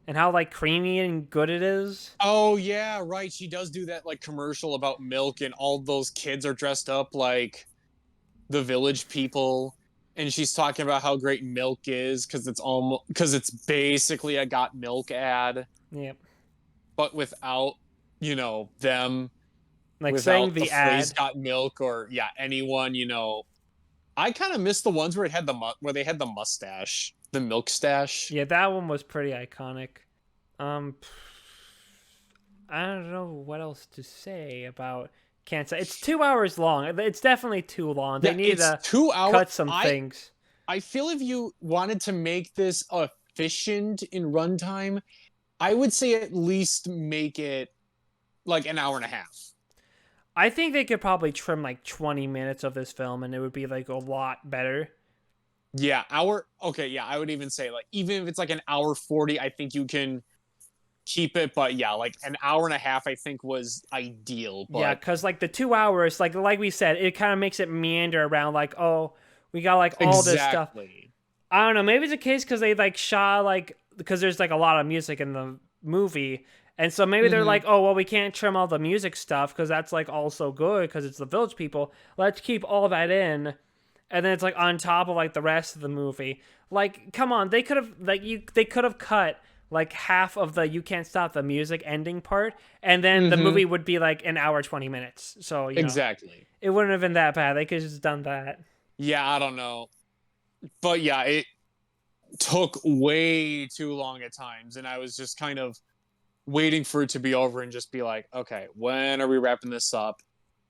S1: and how like creamy and good it is.
S2: Oh yeah, right. She does do that like commercial about milk, and all those kids are dressed up like the Village people, and she's talking about how great milk is because it's basically a got milk ad,
S1: Yep.
S2: but without them,
S1: Like
S2: without
S1: saying the
S2: phrase
S1: ad.
S2: got milk, or anyone. I kind of miss the ones where where they had the mustache, the milk stash.
S1: Yeah, that one was pretty iconic. I don't know what else to say about Kansas. It's 2 hours long. It's definitely too long. They need to
S2: 2 hours.
S1: cut some things.
S2: I feel if you wanted to make this efficient in runtime, I would say at least make it like an hour and a half.
S1: I think they could probably trim like 20 minutes of this film, and it would be like a lot better.
S2: Yeah, okay, yeah, I would even say like even if it's like an hour 40, I think you can keep it, but yeah, like an hour and a half I think was ideal. But
S1: yeah, because like the 2 hours, like we said, it kind of makes it meander around like, oh, we got like all this stuff. I don't know, maybe it's a case because they like shot like, because there's like a lot of music in the movie, and so maybe they're like, oh well, we can't trim all the music stuff because that's like also good because it's the Village people. Let's keep all that in, and then it's like on top of like the rest of the movie. Like, come on, they could have they could have cut like half of the "You Can't Stop the Music" ending part, and then the movie would be like an hour 20 minutes. So
S2: exactly,
S1: it wouldn't have been that bad. They could have just done that.
S2: Yeah, I don't know, but yeah, it took way too long at times, and I was just kind of waiting for it to be over and just be like, okay, when are we wrapping this up?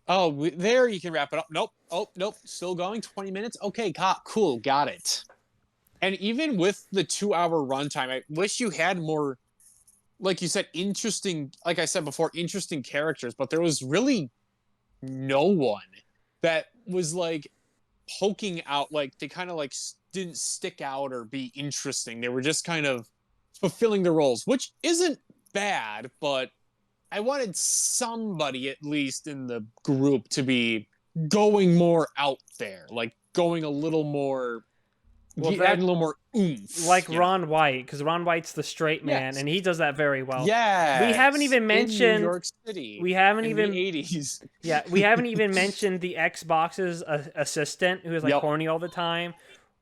S2: Oh, there you can wrap it up. Nope. Oh, nope. Still going. 20 minutes. Okay, cool. Got it. And even with the 2 hour runtime, I wish you had more, like you said, interesting, like I said before, interesting characters, but there was really no one that was like poking out, like they kind of like didn't stick out or be interesting. They were just kind of fulfilling their roles, which isn't bad, but I wanted somebody at least in the group to be going more out there, like going a little more, adding a little more oomph.
S1: Like Ron White, because Ron White's the straight man, and he does that very well.
S2: Yeah.
S1: We haven't even mentioned
S2: in New York City.
S1: We haven't
S2: in
S1: even
S2: the 80s.
S1: Yeah, we haven't even mentioned the Xbox's assistant who is like horny all the time,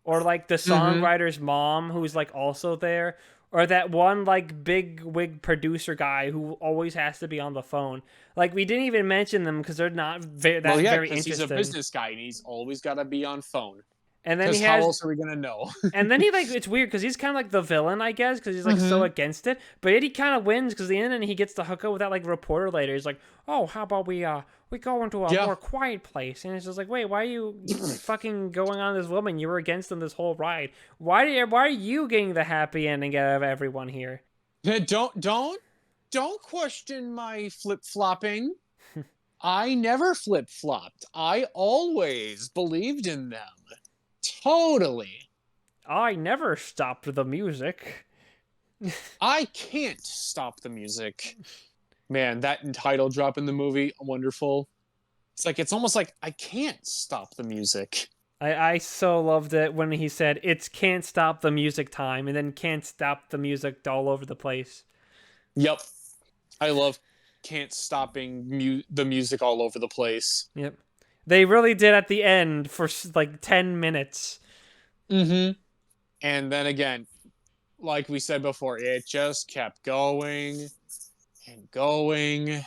S1: or like the songwriter's mom who's like also there, or that one like big wig producer guy who always has to be on the phone. Like we didn't even mention them because they're not very
S2: because he's a
S1: interesting.
S2: business guy and he's always got to be on phone.
S1: And then he
S2: Because how
S1: has
S2: else are we gonna know?
S1: And then he like it's weird because he's kind of like the villain, I guess, because he's like so against it. But yet he kind of wins because the end, and he gets to hook up with that like reporter later. He's like, "Oh, how about we go into a more quiet place?" And it's just like, "Wait, why are you fucking going on this woman? You were against them this whole ride. Why are you getting the happy ending out of everyone here?"
S2: Don't question my flip flopping. I never flip flopped. I always believed in them. Totally.
S1: I never stopped the music.
S2: I can't stop the music. Man, that title drop in the movie, wonderful. It's almost like I can't stop the music.
S1: I so loved it when he said, "It's can't stop the music time," and then "can't stop the music" all over the place.
S2: Yep. I love can't stopping the music all over the place.
S1: Yep. They really did at the end for like 10 minutes.
S2: Mm-hmm. And then again, like we said before, it just kept going and going,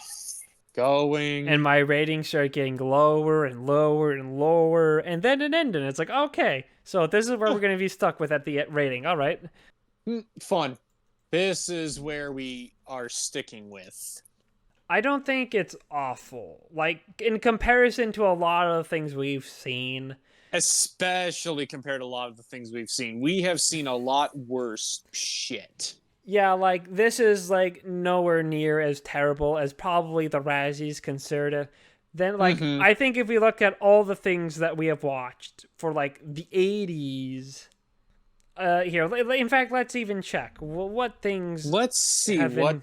S2: going.
S1: And my ratings started getting lower and lower and lower. And then it ended. It's like, okay, so this is where we're going to be stuck with at the rating. All right.
S2: Fun. This is where we are sticking with.
S1: I don't think it's awful. Like, in comparison to a lot of the things we've seen.
S2: Especially compared to a lot of the things we've seen. We have seen a lot worse shit.
S1: Yeah, like, this is, like, nowhere near as terrible as probably the Razzies considered it. Then, like, I think if we look at all the things that we have watched for, like, the 80s... here, in fact, let's even check. What things...
S2: Let's see what...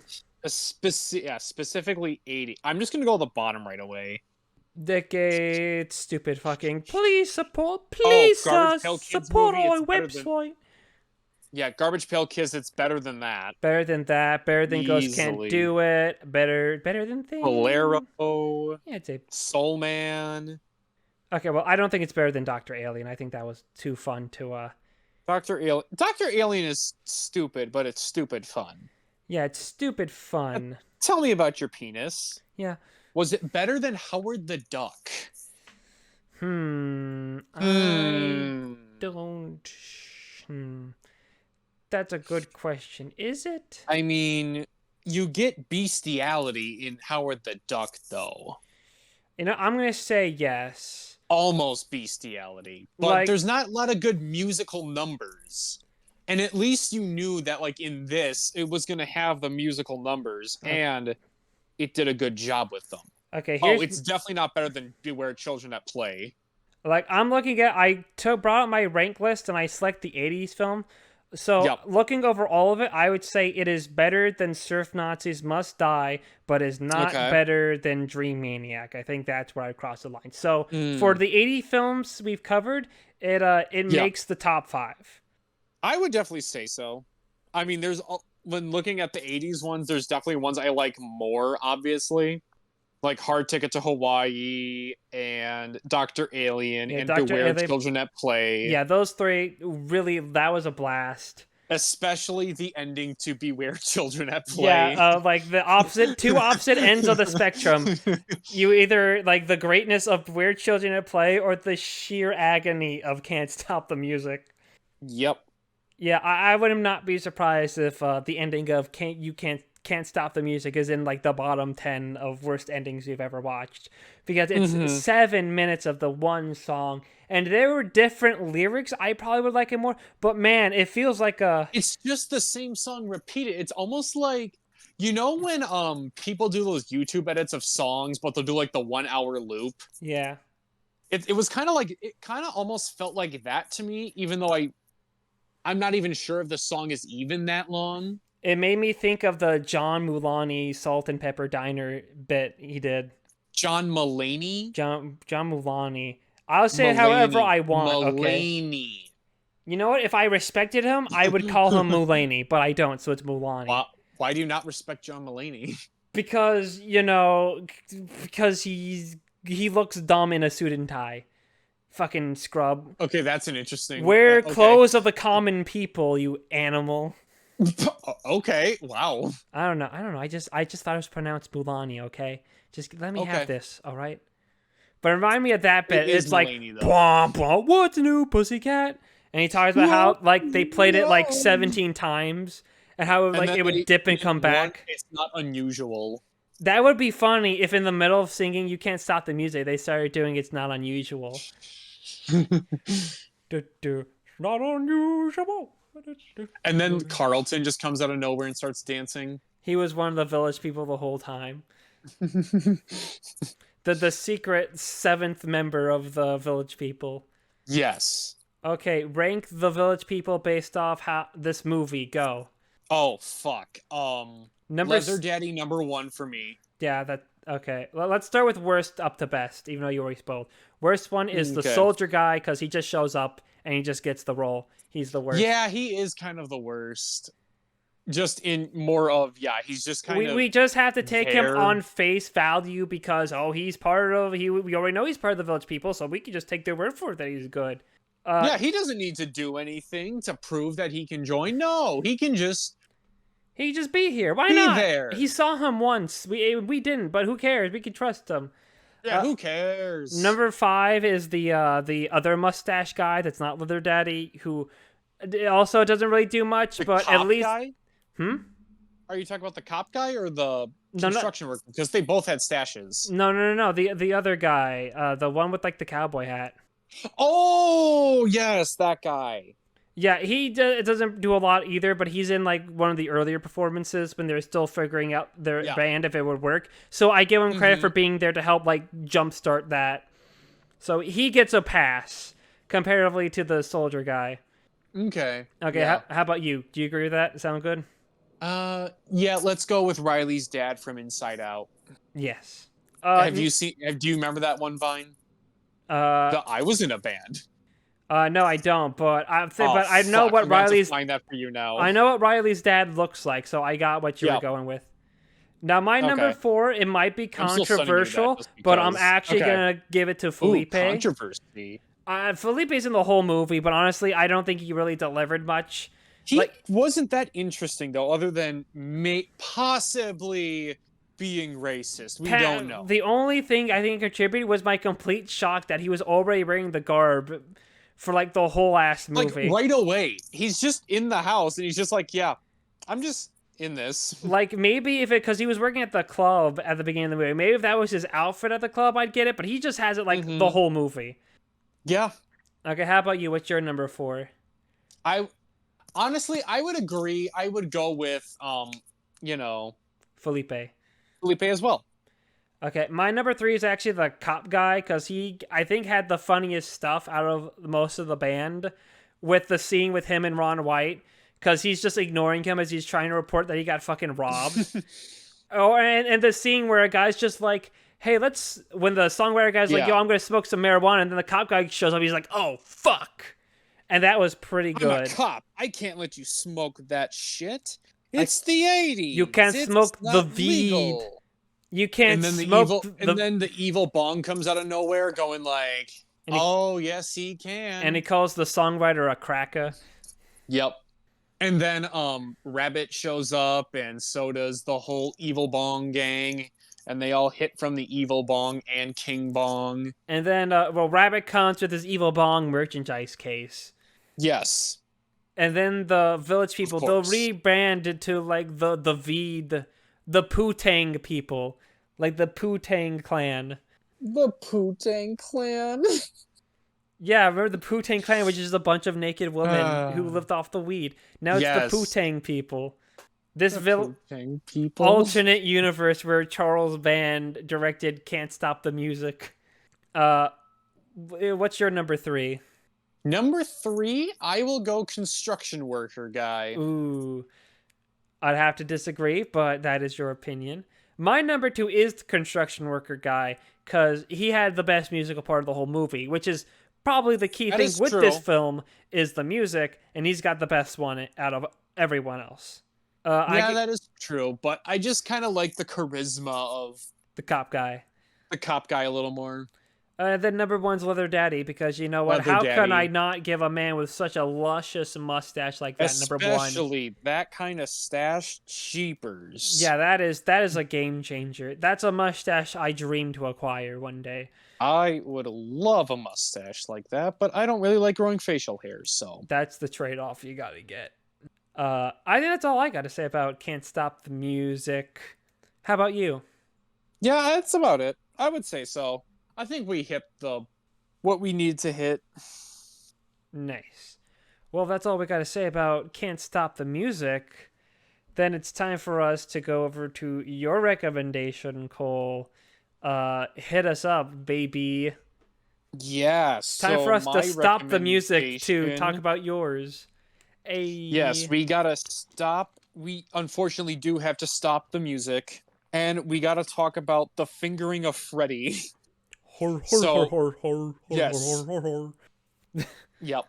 S2: specifically 80. I'm just going to go to the bottom right away.
S1: Decade, stupid fucking. Please support, please support our website.
S2: Yeah, Garbage Pail Kids, it's better than that.
S1: Better than that. Better than Ghost Can't Do It. Better than Thing.
S2: Bolero.
S1: Yeah, it's a
S2: Soul Man.
S1: Okay, well, I don't think it's better than Dr. Alien. I think that was too fun to
S2: Dr. Alien is stupid, but it's stupid fun.
S1: Yeah, it's stupid fun.
S2: Tell me about your penis.
S1: Yeah.
S2: Was it better than Howard the Duck?
S1: I don't... That's a good question. Is it?
S2: I mean, you get bestiality in Howard the Duck, though.
S1: You know, I'm going to say yes.
S2: Almost bestiality. But like, there's not a lot of good musical numbers. And at least you knew that, like, in this, it was going to have the musical numbers, and it did a good job with them.
S1: Okay,
S2: it's definitely not better than Beware Children at Play.
S1: Like, I'm looking at... I brought up my rank list, and I select the 80s film. So, looking over all of it, I would say it is better than Surf Nazis Must Die, but is not better than Dream Maniac. I think that's where I cross the line. So, for the 80 films we've covered, it makes the top 5.
S2: I would definitely say so. I mean, when looking at the 80s ones, there's definitely ones I like more, obviously. Like Hard Ticket to Hawaii and Dr. Alien and Beware Children at Play.
S1: Yeah, those three, really, that was a blast.
S2: Especially the ending to Beware Children at Play.
S1: Yeah, like two opposite ends of the spectrum. You either like the greatness of Beware Children at Play or the sheer agony of Can't Stop the Music.
S2: Yep.
S1: Yeah, I would not be surprised if the ending of Can't Stop the Music is in like the bottom 10 of worst endings we've ever watched, because it's 7 minutes of the one song, and there were different lyrics. I probably would like it more, but man, it feels like
S2: it's just the same song repeated. It's almost like, you know, when people do those YouTube edits of songs, but they'll do like the 1 hour loop.
S1: Yeah,
S2: it was kind of like, it kind of almost felt like that to me, even though I'm not even sure if the song is even that long.
S1: It made me think of the John Mulaney Salt and Pepper Diner bit he did.
S2: John Mulaney?
S1: John Mulaney. I'll say it however I want.
S2: Mulaney.
S1: Okay. You know what? If I respected him, I would call him Mulaney, but I don't, so it's Mulaney.
S2: Why do you not respect John Mulaney?
S1: Because, because he looks dumb in a suit and tie. Fucking scrub.
S2: Okay, that's an interesting...
S1: Wear clothes of the common people, you animal.
S2: Okay, wow.
S1: I don't know. I don't know. I just thought it was pronounced Mulani. Okay, just let me have
S2: Okay.
S1: this. All right. But remind me of that
S2: It
S1: bit.
S2: is
S1: It's like,
S2: Mulaney though.
S1: blah, blah, what's new, pussycat? And he talks about
S2: Whoa,
S1: how like they played it like
S2: no.
S1: 17 times and how
S2: And
S1: like
S2: then
S1: it would
S2: they
S1: dip and
S2: put
S1: come
S2: in one.
S1: back.
S2: It's not unusual.
S1: That would be funny if in the middle of singing "You Can't Stop the Music" they started doing "It's Not Unusual." Not unusual.
S2: And then Carlton just comes out of nowhere and starts dancing.
S1: He was one of the village people the whole time. The secret seventh member of the village people.
S2: Yes.
S1: Okay, rank the village people based off how this movie go.
S2: Oh fuck.
S1: Number
S2: Leather Daddy #1 for me.
S1: Yeah, that okay. Let's start with worst up to best, even though you already spoiled. Worst one is the
S2: Okay.
S1: soldier guy because he just shows up and he just gets the role. He's the worst.
S2: Yeah, he is kind of the worst. Just in more of he's just kind of
S1: We just have to take him
S2: there.
S1: on face value because he's part of we already know he's part of the village people, so we can just take their word for it that he's good.
S2: Yeah, he doesn't need to do anything to prove that he can join. No, he can just
S1: he just be here. Why
S2: be
S1: not?
S2: there.
S1: He saw him once. We didn't, but who cares? We can trust him.
S2: Yeah, who cares?
S1: Number 5 is the other mustache guy that's not Leather Daddy, who also doesn't really do much,
S2: the
S1: but
S2: cop
S1: at least
S2: guy? Are you talking about the cop guy or the construction worker? Because they both had stashes.
S1: No. The other guy, the one with like the cowboy hat.
S2: Oh yes, that guy.
S1: Yeah, doesn't do a lot either, but he's in like one of the earlier performances when they're still figuring out their band if it would work. So I give him credit for being there to help like jumpstart that. So he gets a pass comparatively to the soldier guy.
S2: Okay.
S1: Okay,
S2: Yeah.
S1: how about you? Do you agree with that? Sound good?
S2: Yeah. Let's go with Riley's dad from Inside Out.
S1: Yes.
S2: Have you seen? Do you remember that one Vine? I was in a band.
S1: No, I don't. But I know
S2: fuck,
S1: what
S2: I'm going to
S1: Riley's.
S2: find that for you now.
S1: I know what Riley's dad looks like, so I got what you were going with. Now, my number 4, it might be
S2: I'm still sending you that
S1: controversial,
S2: just
S1: but I'm
S2: because.
S1: actually
S2: Okay.
S1: gonna give it to Felipe.
S2: Ooh, controversy.
S1: Felipe's in the whole movie, but honestly, I don't think he really delivered much.
S2: He
S1: Like,
S2: wasn't that interesting though, other than possibly being racist. We don't know.
S1: The only thing I think contributed was my complete shock that he was already wearing the garb for like the whole ass movie.
S2: Like right away, he's just in the house and he's just like, "Yeah, I'm just in this."
S1: Like maybe if because he was working at the club at the beginning of the movie, maybe if that was his outfit at the club, I'd get it. But he just has it like the whole movie.
S2: Yeah.
S1: Okay, how about you? What's your number 4?
S2: Honestly, I would agree. I would go with
S1: Felipe.
S2: Felipe as well.
S1: Okay, my number 3 is actually the cop guy because he, I think, had the funniest stuff out of most of the band with the scene with him and Ron White because he's just ignoring him as he's trying to report that he got fucking robbed. And the scene where a guy's just like, hey, when the songwriter guy's like, yo, I'm going to smoke some marijuana, and then the cop guy shows up, he's like, oh, fuck. And that was pretty good.
S2: I'm a cop. I can't let you smoke that shit. It's the 80s.
S1: You can't smoke the weed.
S2: legal.
S1: You can't
S2: And then the evil bong comes out of nowhere going like, oh, yes, he can.
S1: And he calls the songwriter a cracker.
S2: Yep. And then Rabbit shows up, and so does the whole evil bong gang. And they all hit from the evil bong and King Bong.
S1: And then, Rabbit comes with his evil bong merchandise case.
S2: Yes.
S1: And then the village people, they'll rebrand to like the Poo-Tang people, like the Poo-Tang clan.
S2: The Poo-Tang clan.
S1: Yeah, remember the Poo-Tang clan, which is a bunch of naked women who lived off the weed. Now it's the Poo-Tang people. This
S2: Poo-Tang people.
S1: Alternate universe where Charles Band directed Can't Stop the Music. What's your number 3?
S2: Number 3, I will go construction worker guy.
S1: Ooh. I'd have to disagree, but that is your opinion. My number 2 is the construction worker guy, because he had the best musical part of the whole movie, which is probably the key thing with this film is the music, and he's got the best one out of everyone else.
S2: That is true, but I just kind of like the charisma of
S1: the cop guy.
S2: The cop guy a little more.
S1: Then number one's Leather Daddy, because you know what?
S2: Leather
S1: How can I
S2: Daddy.
S1: not give a man with such a luscious mustache like that number one?
S2: Especially that kind of stash, cheapers.
S1: Yeah, that is a game changer. That's a mustache I dream to acquire one day.
S2: I would love a mustache like that, but I don't really like growing facial hairs, so.
S1: That's the trade-off you gotta get. I think that's all I gotta say about Can't Stop the Music. How about you?
S2: Yeah, that's about it. I would say so. I think we hit the what we need to hit.
S1: Nice. Well, that's all we gotta say about Can't Stop the Music. Then it's time for us to go over to your recommendation, Cole. Hit us up, baby.
S2: Yeah,
S1: Time for
S2: so
S1: us to
S2: my
S1: stop the music to talk
S2: recommendation.
S1: about yours.
S2: Yes,
S1: A
S2: we gotta stop. We unfortunately do have to stop the music, and we gotta talk about the fingering of Freddy.
S1: hor hor hor
S2: So,
S1: hor hor hor hor
S2: yes,
S1: hor hor.
S2: yep.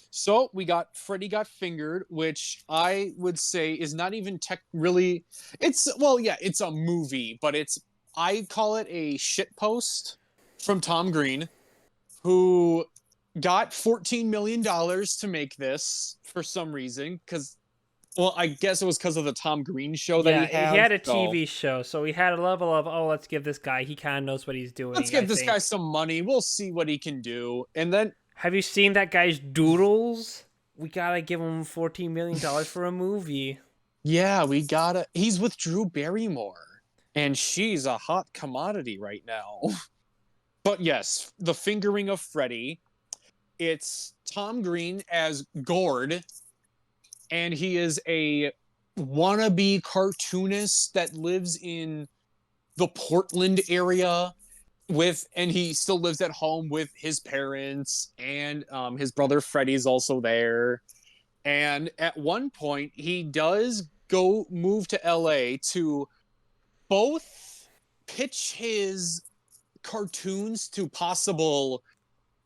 S2: So we got Freddy Got Fingered, which I would say is not even tech really. It's well, yeah, it's a movie, but it's I call it a shit post from Tom Green, who got $14 million to make this for some reason. Because, well, I guess it was because of the Tom Green show that he
S1: Yeah, he
S2: had.
S1: had a
S2: So
S1: TV show, so he had a level of, oh, let's give this guy, he kind of knows what he's
S2: let's
S1: doing, I
S2: give this guy
S1: think.
S2: some money. We'll see what he can do. And then,
S1: Have you seen that guy's doodles? We gotta give him $14 million for a movie.
S2: yeah, we gotta. He's with Drew Barrymore, and she's a hot commodity right now. But yes, the fingering of Freddy. It's Tom Green as Gord, and he is a wannabe cartoonist that lives in the Portland area and he still lives at home with his parents, and his brother Freddie's also there. And at one point, he does go move to LA to both pitch his cartoons to possible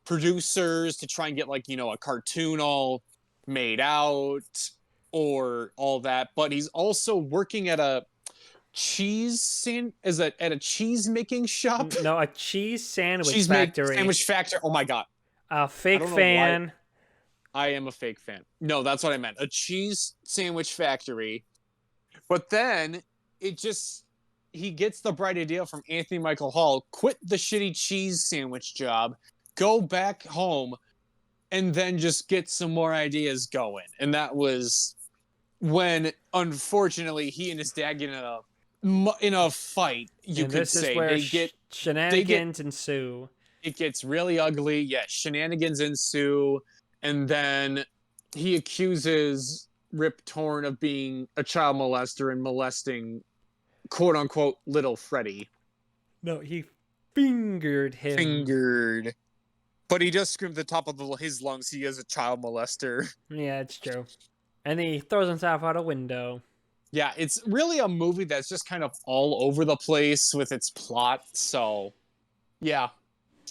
S2: producers to try and get, like, a cartoon all made out or all that, but he's also working at a at a cheese making shop.
S1: No, a cheese sandwich
S2: Cheese make
S1: factory.
S2: sandwich factory. Oh my god.
S1: A
S2: I
S1: fake
S2: don't know why
S1: fan.
S2: I am a fake fan. No, that's what I meant. A cheese sandwich factory. But then it just he gets the bright idea from Anthony Michael Hall, quit the shitty cheese sandwich job, go back home, and then just get some more ideas going. And that was when, unfortunately, he and his dad get in a fight. You
S1: And
S2: could
S1: this is
S2: say
S1: where
S2: they get
S1: shenanigans ensue.
S2: it gets really ugly. Yeah, shenanigans ensue, and then he accuses Rip Torn of being a child molester and molesting, quote unquote, little Freddy.
S1: No, he fingered him.
S2: Fingered. But he just screamed at the top of his lungs he is a child molester.
S1: Yeah, it's true. And then he throws himself out a window.
S2: Yeah, it's really a movie that's just kind of all over the place with its plot. So, yeah.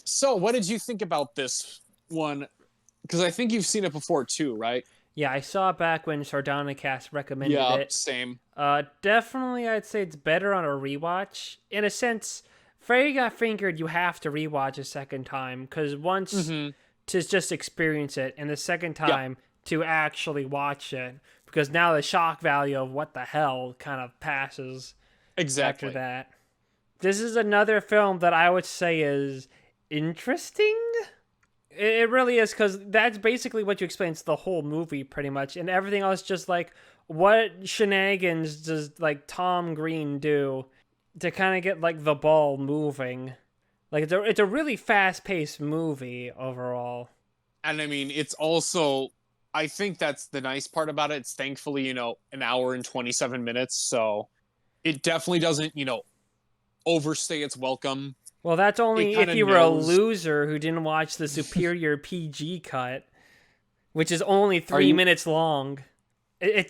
S2: So, what did you think about this one? Because I think you've seen it before too, right?
S1: Yeah, I saw it back when Sardonicast recommended
S2: Yeah,
S1: it.
S2: same.
S1: Definitely, I'd say it's better on a rewatch. In a sense, Freddy Got Fingered, you have to rewatch a second time, because once to just experience it, and the second time to actually watch it, because now the shock value of what the hell kind of passes
S2: Exactly.
S1: after that. This is another film that I would say is interesting. It really is, because that's basically what you explain. It's the whole movie, pretty much, and everything else just like, what shenanigans does like Tom Green do to kind of get like the ball moving? Like it's a really fast paced movie overall.
S2: And I mean, it's also, I think that's the nice part about it. It's thankfully, an hour and 27 minutes. So it definitely doesn't, overstay its welcome.
S1: Well, that's only if you were
S2: knows.
S1: a loser who didn't watch the superior PG cut, which is only 3
S2: you-
S1: minutes long.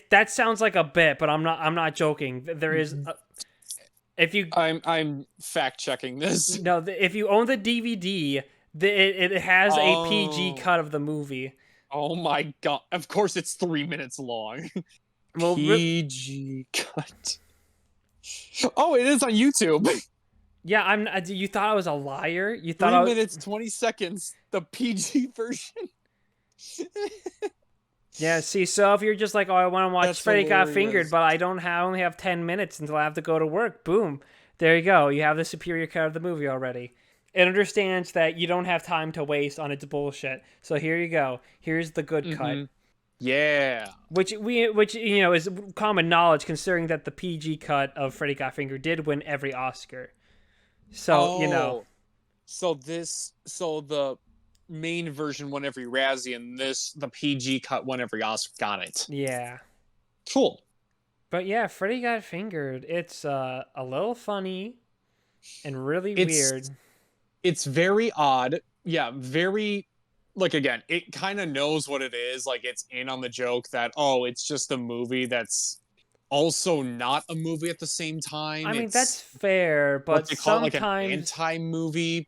S1: That sounds like a bit, but I'm not joking. There is if you
S2: I'm fact checking this.
S1: no, if you own the DVD, it has a PG
S2: Oh.
S1: cut of the movie.
S2: Oh my god! Of course, it's 3 minutes long.
S1: Well,
S2: PG cut. Oh, it is on YouTube.
S1: Yeah, you thought I was a liar? You thought
S2: 3 minutes 20 seconds, the PG version.
S1: Yeah, see, so if you're just like, oh, I want to watch
S2: That's
S1: Freddy Got Fingered,
S2: hilarious.
S1: but I only have 10 minutes until I have to go to work. Boom. There you go. You have the superior cut of the movie already. It understands that you don't have time to waste on its bullshit. So here you go. Here's the good cut.
S2: Mm-hmm. Yeah.
S1: Which is common knowledge considering that the PG cut of Freddy Got Fingered did win every Oscar. So,
S2: Oh, so the main version won every Razzie, and the PG cut won every Oscar. Got it.
S1: yeah.
S2: Cool.
S1: But yeah, Freddy Got Fingered. It's a little funny and really weird.
S2: It's it's very odd. Yeah, very like again, it kind of knows what it is. Like it's in on the joke that oh, it's just a movie that's also not a movie at the same time.
S1: I mean, that's
S2: It's
S1: fair,
S2: what
S1: but
S2: they call it, like an
S1: sometimes
S2: anti-movie.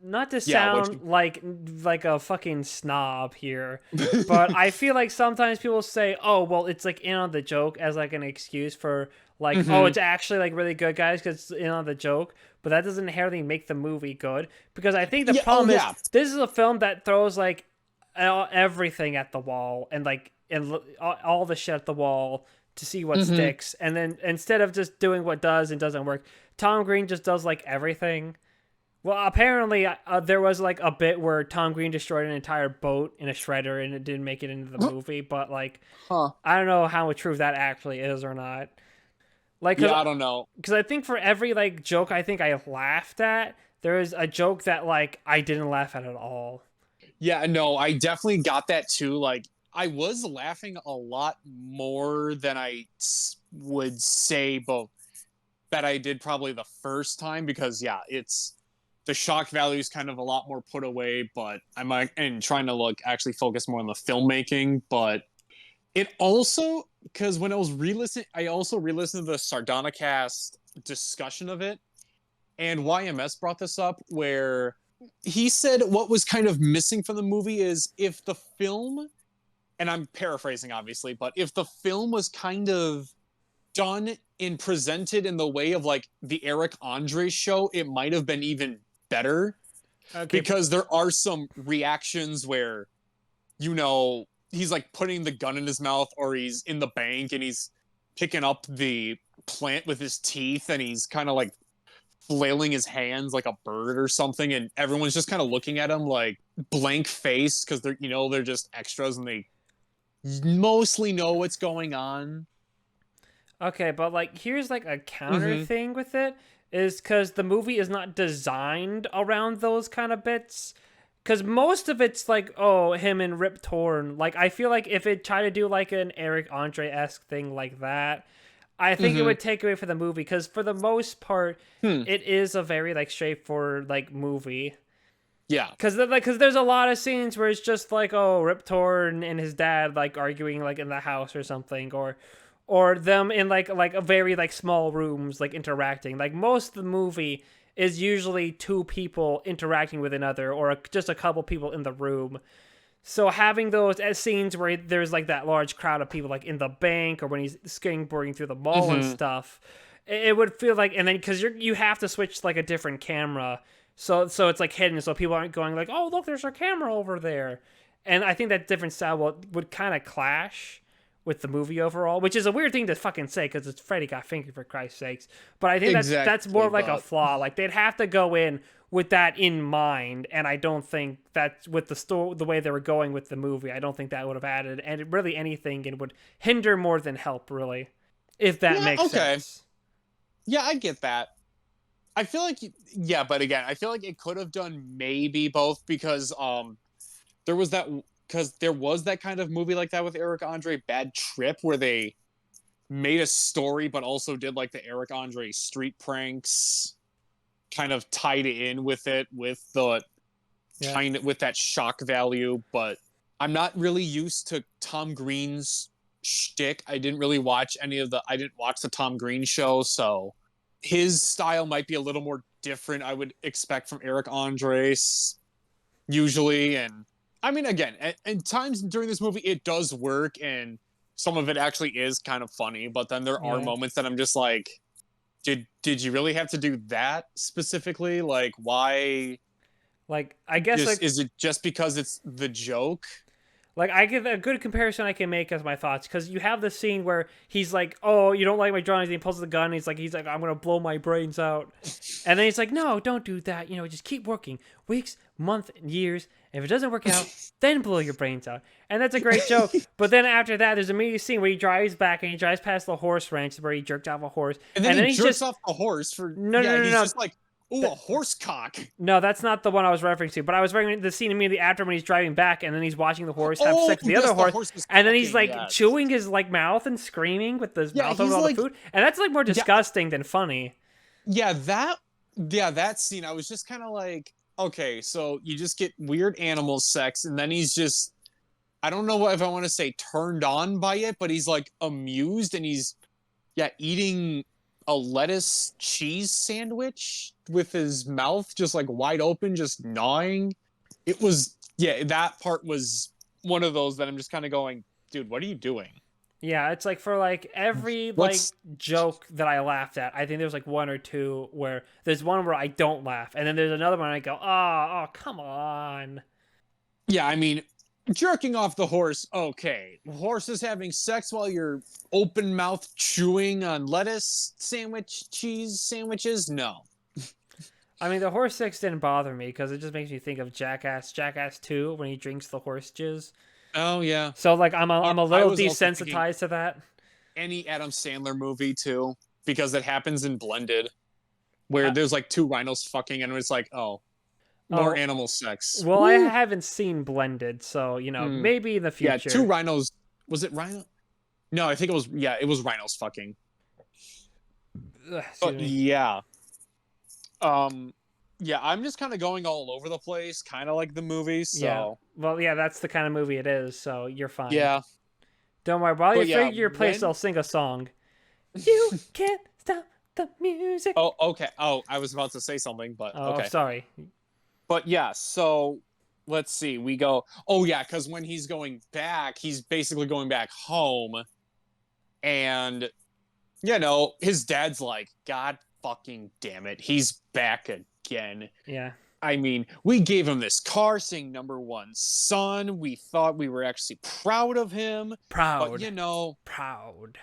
S1: not to
S2: Yeah, what
S1: sound like a fucking snob here, but I feel like sometimes people say, "Oh, well, it's like in on the joke" as like an excuse for like, "Oh,
S2: Mhm.
S1: it's actually like really good, guys," because it's in on the joke. But that doesn't inherently make the movie good because I think the
S2: Yeah. Oh
S1: problem is
S2: yeah.
S1: this is a film that throws like everything at the wall and like all the shit at the wall to see what
S2: Mhm.
S1: sticks, and then instead of just doing what does and doesn't work, Tom Green just does like everything. Well, apparently, there was like a bit where Tom Green destroyed an entire boat in a shredder, and it didn't make it into the movie. But like,
S2: Huh.
S1: I don't know how true that actually is or not. Like,
S2: Yeah, I don't know.
S1: cause I think for every like joke I think I laughed at, there is a joke that like I didn't laugh at all.
S2: Yeah, no, I definitely got that too. Like, I was laughing a lot more than would say, but that I did probably the first time because, yeah, it's the shock value is kind of a lot more put away. But I'm like, and trying to look actually focus more on the filmmaking. But it also because when I was re-listening, I also re-listened to the Sardonicast discussion of it, and YMS brought this up where he said what was kind of missing from the movie is if the film, and I'm paraphrasing obviously, but if the film was kind of done and presented in the way of like the Eric Andre show, it might have been even better
S1: Okay,
S2: because there are some reactions where, you know, he's like putting the gun in his mouth or he's in the bank and he's picking up the plant with his teeth and he's kind of like flailing his hands like a bird or something, and everyone's just kind of looking at him like blank face because they're just extras and they mostly know what's going on.
S1: okay, but like here's like a counter
S2: Mm-hmm.
S1: thing with it is because the movie is not designed around those kind of bits. Because most of it's like, oh, him and Rip Torn. Like, I feel like if it tried to do like an Eric Andre esque thing like that, I think it
S2: Mm-hmm.
S1: would take away from the movie. Because for the most part,
S2: Hmm.
S1: it is a very like straightforward like movie.
S2: Yeah.
S1: Because there's a lot of scenes where it's just like, oh, Rip Torn and his dad like arguing like in the house or something, or them in like a very like small rooms like interacting. Like most of the movie is usually two people interacting with another or just a couple people in the room. So having those as scenes where there's like that large crowd of people like in the bank or when he's skateboarding through the mall and
S2: Mm-hmm.
S1: stuff, it would feel like, and then because you have to switch like a different camera, so it's like hidden, so people aren't going like, oh look, there's a camera over there, and I think that different style would kind of clash with the movie overall, which is a weird thing to fucking say because it's Freddy Got Fingered for Christ's sakes. But I think that's more
S2: Exactly,
S1: of like a
S2: but
S1: flaw. Like they'd have to go in with that in mind, and I don't think that with the way they were going with the movie, I don't think that would have added and really anything and would hinder more than help, really, if that
S2: yeah,
S1: makes
S2: okay.
S1: sense.
S2: Yeah, I get that. I feel like yeah, but again, I feel like it could have done maybe both because there was that there was that kind of movie like that with Eric Andre, Bad Trip, where they made a story but also did like the Eric Andre street pranks, kind of tied in with it with the
S1: Yeah.
S2: kind of with that shock value. But I'm not really used to Tom Green's shtick. I didn't watch the Tom Green show, so his style might be a little more different. I would expect from Eric Andres usually, and I mean, again, at times during this movie, it does work, and some of it actually is kind of funny. But then there are
S1: Yeah.
S2: moments that I'm just like, did did you really have to do that specifically? Like, why?
S1: Like, I guess, like,
S2: Is it just because it's the joke?
S1: like, I give a good comparison I can make as my thoughts, because you have the scene where he's like, "Oh, you don't like my drawings," and he pulls the gun, and he's like, "I'm gonna blow my brains out," and then he's like, "No, don't do that. You know, just keep working, weeks, months, years. If it doesn't work out, then blow your brains out." And that's a great joke. But then after that, there's a immediate scene where he drives back and he drives past the horse ranch where he jerked off a horse,
S2: And then he
S1: he's
S2: jerks
S1: just
S2: off the horse for
S1: no, no, no,
S2: he's
S1: no.
S2: just like, ooh, a horse cock.
S1: No, that's not the one I was referring to. But I was referring to the scene immediately after when he's driving back, and then he's watching the horse have sex with the other horse, and then he's like chewing his like mouth and screaming with his mouth over all the food, and that's like more disgusting than funny.
S2: Yeah, that scene. I was just kind of like, okay, so you just get weird animal sex, and then he's just, I don't know if I want to say turned on by it, but he's like amused, and he's eating a lettuce cheese sandwich with his mouth just like wide open, just gnawing. It was, that part was one of those that I'm just kind of going, dude, what are you doing?
S1: Yeah, it's like for like every like joke that I laughed at, I think there's like one or two where there's one where I don't laugh, and then there's another one I go, oh, come on.
S2: Yeah, I mean, jerking off the horse, okay. Horses having sex while you're open mouth chewing on lettuce cheese sandwiches? No.
S1: I mean, the horse sex didn't bother me because it just makes me think of Jackass 2 when he drinks the horse jizz.
S2: Oh yeah.
S1: So like I'm a little desensitized to that.
S2: Any Adam Sandler movie too, because it happens in Blended, where there's like two rhinos fucking, and it's like, more animal sex.
S1: Well, I haven't seen Blended, so you know, maybe in the future.
S2: Yeah, two rhinos. Was it rhino? No, I think it was. Yeah, it was rhinos fucking. But yeah. Yeah, I'm just kind of going all over the place, kind of like the movie. So.
S1: Yeah. Well, yeah, that's the kind of movie it is. So you're fine.
S2: Yeah.
S1: Don't worry. While you figure your place, I'll sing a song. You can't stop the music.
S2: Oh, okay. Oh, I was about to say something, but okay.
S1: Sorry.
S2: But yeah, so let's see. We go. Oh yeah, because when he's going back, he's basically going back home, and you know his dad's like, God fucking damn it, he's back again.
S1: Yeah.
S2: I mean, we gave him this car saying #1 son. We thought we were actually proud of him.
S1: Proud.
S2: But, you know.
S1: Proud.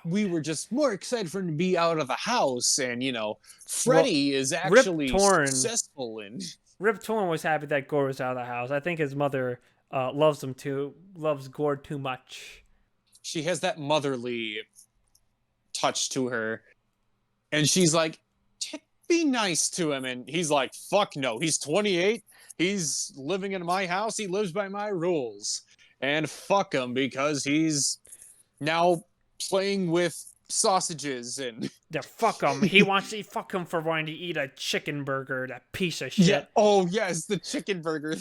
S2: We were just more excited for him to be out of the house. And, you know, Freddy is actually successful.
S1: Rip Torn was happy that Gore was out of the house. I think his mother loves Gore too much.
S2: She has that motherly touch to her. And she's like, be nice to him. And he's like, fuck no. He's 28. He's living in my house. He lives by my rules. And fuck him because he's now playing with sausages and...
S1: Yeah, fuck him. He wants to fuck him for wanting to eat a chicken burger, that piece of shit.
S2: Yeah. Oh, yes, the chicken burger.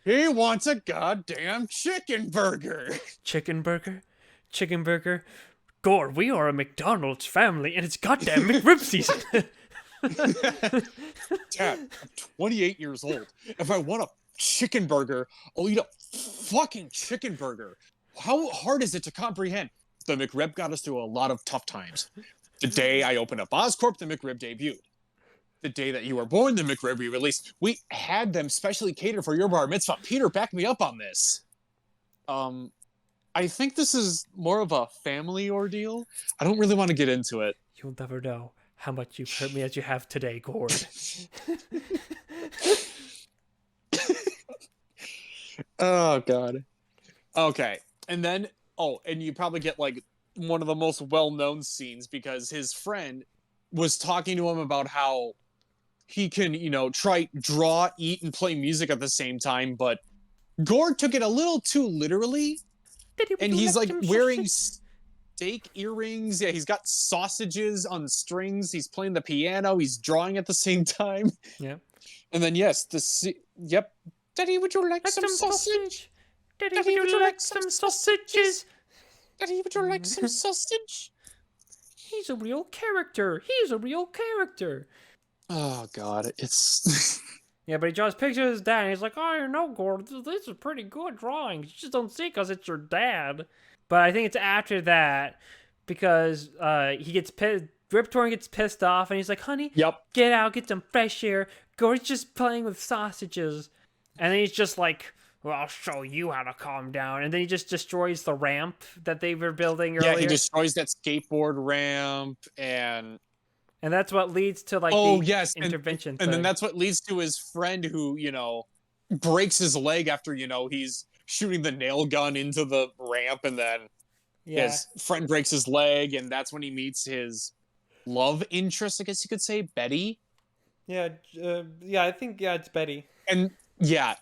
S2: He wants a goddamn chicken burger.
S1: Chicken burger? Chicken burger? Gore, we are a McDonald's family, and it's goddamn McRib season.
S2: Dad, I'm 28 years old. If I want a chicken burger, I'll eat a fucking chicken burger. How hard is it to comprehend? The McRib got us through a lot of tough times. The day I opened up Oscorp, the McRib debuted. The day that you were born, the McRib re-released. We had them specially catered for your bar mitzvah. Peter, back me up on this. I think this is more of a family ordeal. I don't really want to get into it.
S1: You'll never know how much you've hurt me as you have today, Gord.
S2: Oh, God. Okay. And then, and you probably get, like, one of the most well-known scenes because his friend was talking to him about how he can, you know, draw, eat, and play music at the same time, but Gord took it a little too literally. And he's, like, wearing steak earrings. Yeah, he's got sausages on strings. He's playing the piano. He's drawing at the same time.
S1: Yeah.
S2: And then, yes, yep. Daddy, would you like some sausage?
S1: Daddy, would you like some sausages?
S2: Daddy, would you like some sausage?
S1: He's a real character.
S2: Oh, God. It's...
S1: Yeah, but he draws pictures of his dad, and he's like, oh, you know, Gord, this is pretty good drawing. You just don't see it because it's your dad. But I think it's after that, because he gets Rip Torn gets pissed off, and he's like, "Honey,
S2: Yep.
S1: get out, get some fresh air. Gordy's just playing with sausages." And then he's just like, "Well, I'll show you how to calm down." And then he just destroys the ramp that they were building earlier.
S2: Yeah, he destroys that skateboard ramp, and
S1: that's what leads to like intervention.
S2: And then that's what leads to his friend who, breaks his leg after, he's shooting the nail gun into the ramp, and then his friend breaks his leg, and that's when he meets his love interest, I guess you could say, Betty.
S1: Yeah, I think it's Betty.
S2: And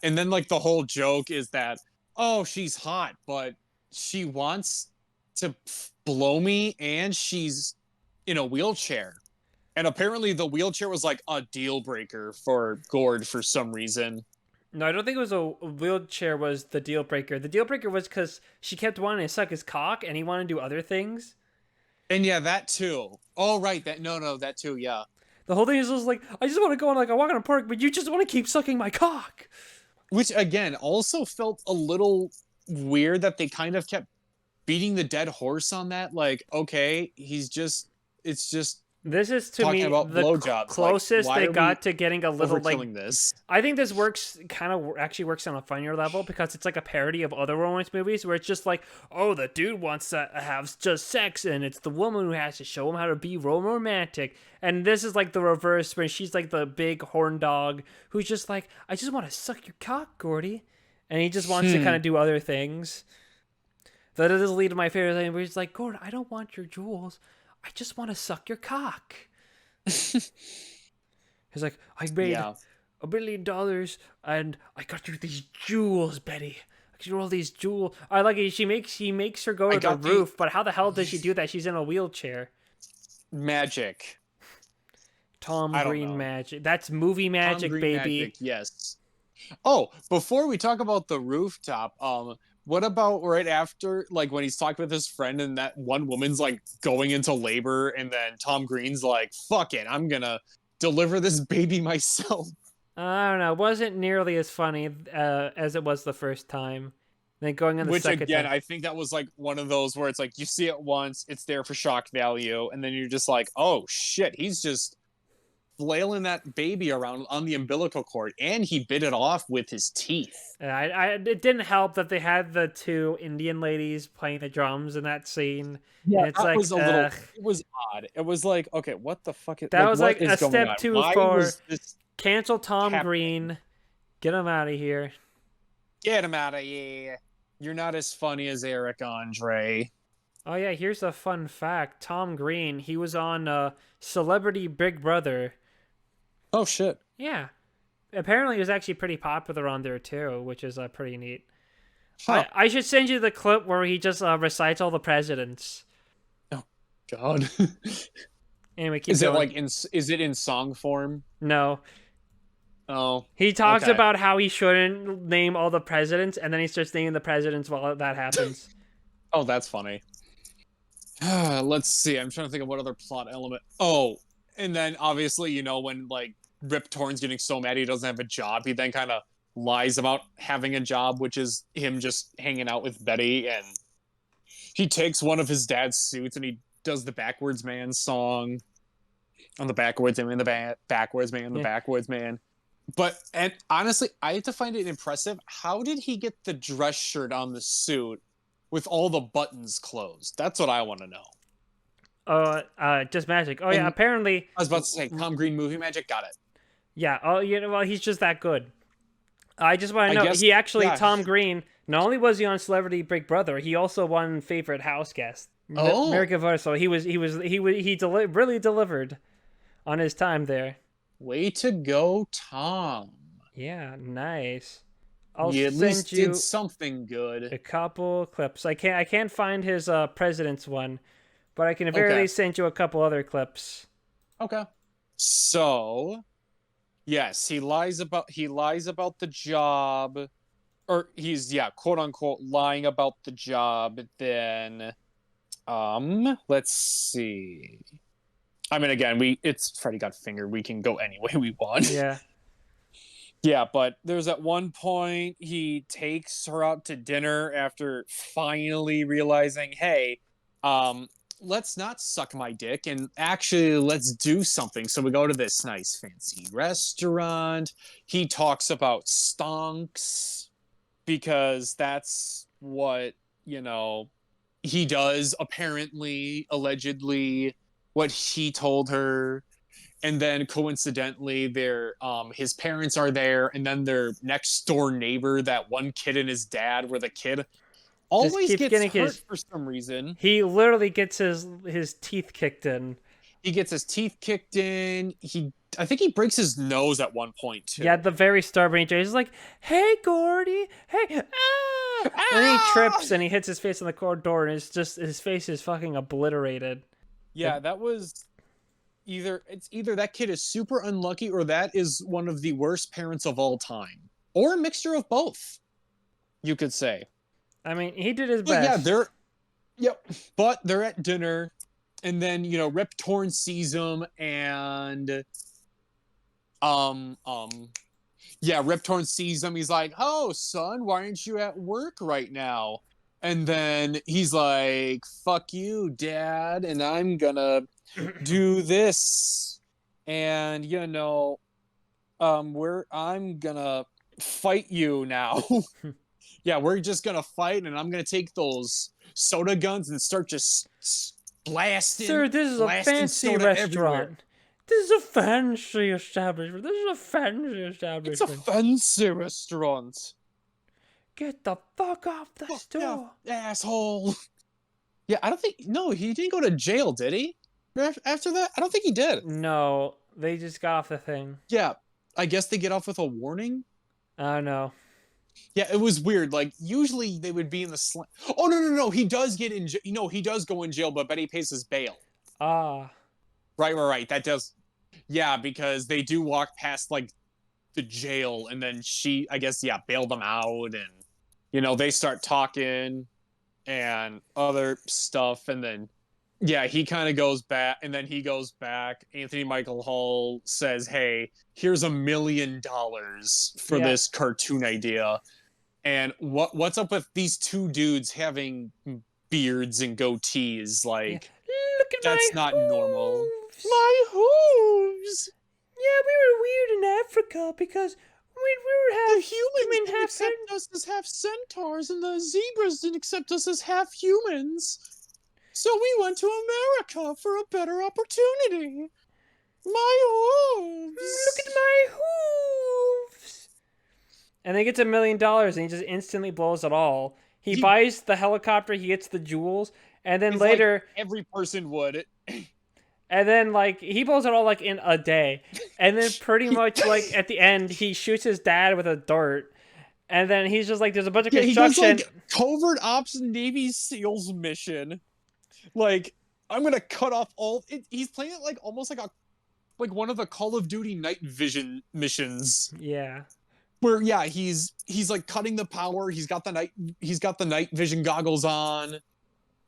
S2: and then like the whole joke is that, oh, she's hot, but she wants to blow me, and she's in a wheelchair. And apparently the wheelchair was like a deal breaker for Gord for some reason.
S1: No, I don't think it was a wheelchair was the deal breaker. The deal breaker was because she kept wanting to suck his cock, and he wanted to do other things.
S2: And yeah, that too. Oh, right. That too, yeah.
S1: The whole thing is just like, I just want to go on like a walk on a park, but you just want to keep sucking my cock.
S2: Which, again, also felt a little weird that they kind of kept beating the dead horse on that. Like, okay, it's just...
S1: This is to me the closest they got to getting a little like
S2: this.
S1: I think this actually works on a funnier level because it's like a parody of other romance movies where it's just like, oh, the dude wants to have just sex and it's the woman who has to show him how to be romantic. And this is like the reverse where she's like the big horn dog who's just like, I just want to suck your cock, Gordy. And he just wants to kind of do other things. That does lead to my favorite thing where he's like, Gord, I don't want your jewels. I just want to suck your cock. He's like, I made $1 billion and I got you these jewels, Betty. I got you all these jewels. I like it. She makes her go to the roof, but how the hell does she do that? She's in a wheelchair.
S2: Magic.
S1: Tom Green magic. That's movie magic, baby. Magic,
S2: yes. Oh, before we talk about the rooftop, what about right after, like, when he's talking with his friend and that one woman's, like, going into labor, and then Tom Green's like, fuck it, I'm gonna deliver this baby myself.
S1: I don't know. It wasn't nearly as funny as it was the first time. Then going on the second time. Which, again,
S2: I think that was, like, one of those where it's like, you see it once, it's there for shock value, and then you're just like, oh, shit, he's just flailing that baby around on the umbilical cord, and he bit it off with his teeth.
S1: It didn't help that they had the two Indian ladies playing the drums in that scene.
S2: Yeah,
S1: and it's
S2: that
S1: like,
S2: was it was odd. It was like, okay, what the fuck is
S1: that? Was like a step two
S2: Why
S1: for cancel Tom Green, get him out of here.
S2: Get him out of here. You're not as funny as Eric Andre.
S1: Oh yeah, here's a fun fact. Tom Green, he was on Celebrity Big Brother.
S2: Oh, shit.
S1: Yeah. Apparently, he was actually pretty popular on there, too, which is pretty neat.
S2: Huh.
S1: I should send you the clip where he just recites all the presidents.
S2: Oh, God.
S1: Anyway, keep going.
S2: Is it in song form?
S1: No.
S2: Oh.
S1: He talks about how he shouldn't name all the presidents, and then he starts naming the presidents while that happens.
S2: Oh, that's funny. Let's see. I'm trying to think of what other plot element. Oh, and then obviously, when like Rip Torn's getting so mad he doesn't have a job, he then kind of lies about having a job, which is him just hanging out with Betty, and he takes one of his dad's suits and he does the Backwards Man song on the Backwards Man, the Backwards Man, the Backwards Man. And honestly, I have to find it impressive. How did he get the dress shirt on the suit with all the buttons closed? That's what I want to know.
S1: Just magic. Oh, yeah, apparently...
S2: I was about to say, Tom Green movie magic, got it.
S1: Yeah, well, he's just that good. I just want to know, Tom Green, not only was he on Celebrity Big Brother, he also won Favorite House Guest.
S2: Oh.
S1: American Voice, so he really delivered on his time there.
S2: Way to go, Tom.
S1: Yeah, nice.
S2: You at least did something good.
S1: A couple clips. I can't find his president's one. But I can very least send you a couple other clips.
S2: Okay. So, yes, he lies about the job, or he's quote unquote lying about the job. Then, let's see. I mean, again, it's Freddy Got Fingered. We can go any way we want.
S1: Yeah.
S2: Yeah, but there's at one point he takes her out to dinner after finally realizing, hey, let's not suck my dick and actually let's do something. So we go to this nice fancy restaurant. He talks about stonks because that's what, he does, apparently, allegedly, what he told her. And then coincidentally, his parents are there, and then their next door neighbor, that one kid and his dad, where the kid
S1: Just
S2: always
S1: keeps
S2: gets
S1: getting
S2: hurt for some reason.
S1: He literally gets his teeth kicked in.
S2: He gets his teeth kicked in. I think he breaks his nose at one point too.
S1: Yeah, at the very start, when he's like, "Hey, Gordy, hey, ah!" And then he trips and he hits his face on the corridor, and his face is fucking obliterated.
S2: Yeah, that was either that kid is super unlucky, or that is one of the worst parents of all time, or a mixture of both, you could say.
S1: I mean, he did his
S2: But
S1: best.
S2: but they're at dinner, and then Rip Torn sees him, and Rip Torn sees him. He's like, "Oh, son, why aren't you at work right now?" And then he's like, "Fuck you, Dad, and I'm gonna do this, and I'm gonna fight you now." Yeah, we're just gonna fight, and I'm gonna take those soda guns and start just blasting.
S1: Sir, this is a fancy restaurant. Everywhere. This is a fancy establishment.
S2: It's a fancy restaurant.
S1: Get the fuck off the store,
S2: asshole. Yeah, I don't think. No, he didn't go to jail, did he? After that, I don't think he did.
S1: No, they just got off the thing.
S2: Yeah, I guess they get off with a warning.
S1: I don't know.
S2: Yeah, it was weird. Like, usually they would be in the Oh, no. He does get in he does go in jail, but Betty pays his bail.
S1: Ah.
S2: Right. That does. Yeah, because they do walk past, like, the jail, and then she, I guess, bailed them out, and, they start talking and other stuff, and then, he kind of goes back, and then he goes back. Anthony Michael Hall says, "Hey, here's $1 million for this cartoon idea." And what's up with these two dudes having beards and goatees? Like,
S1: look at
S2: that's
S1: my
S2: not
S1: hooves.
S2: normal. My hooves.
S1: Yeah, we were weird in Africa because we were half
S2: the humans
S1: human,
S2: didn't accept us as half centaurs, and the zebras didn't accept us as half humans. So we went to America for a better opportunity. My hooves.
S1: Look at my hooves. And then he gets $1 million, and he just instantly blows it all. He buys the helicopter, he gets the jewels, and then later...
S2: Like every person would.
S1: And then, like, he blows it all, like, in a day. And then pretty much, like, at the end, he shoots his dad with a dart. And then he's just like, there's a bunch of construction.
S2: He does, like, covert ops Navy SEALs mission. Like, I'm gonna cut off all... He's playing it, like, almost like one of the Call of Duty night vision missions.
S1: Yeah.
S2: Where, he's like cutting the power. He's got the night vision goggles on.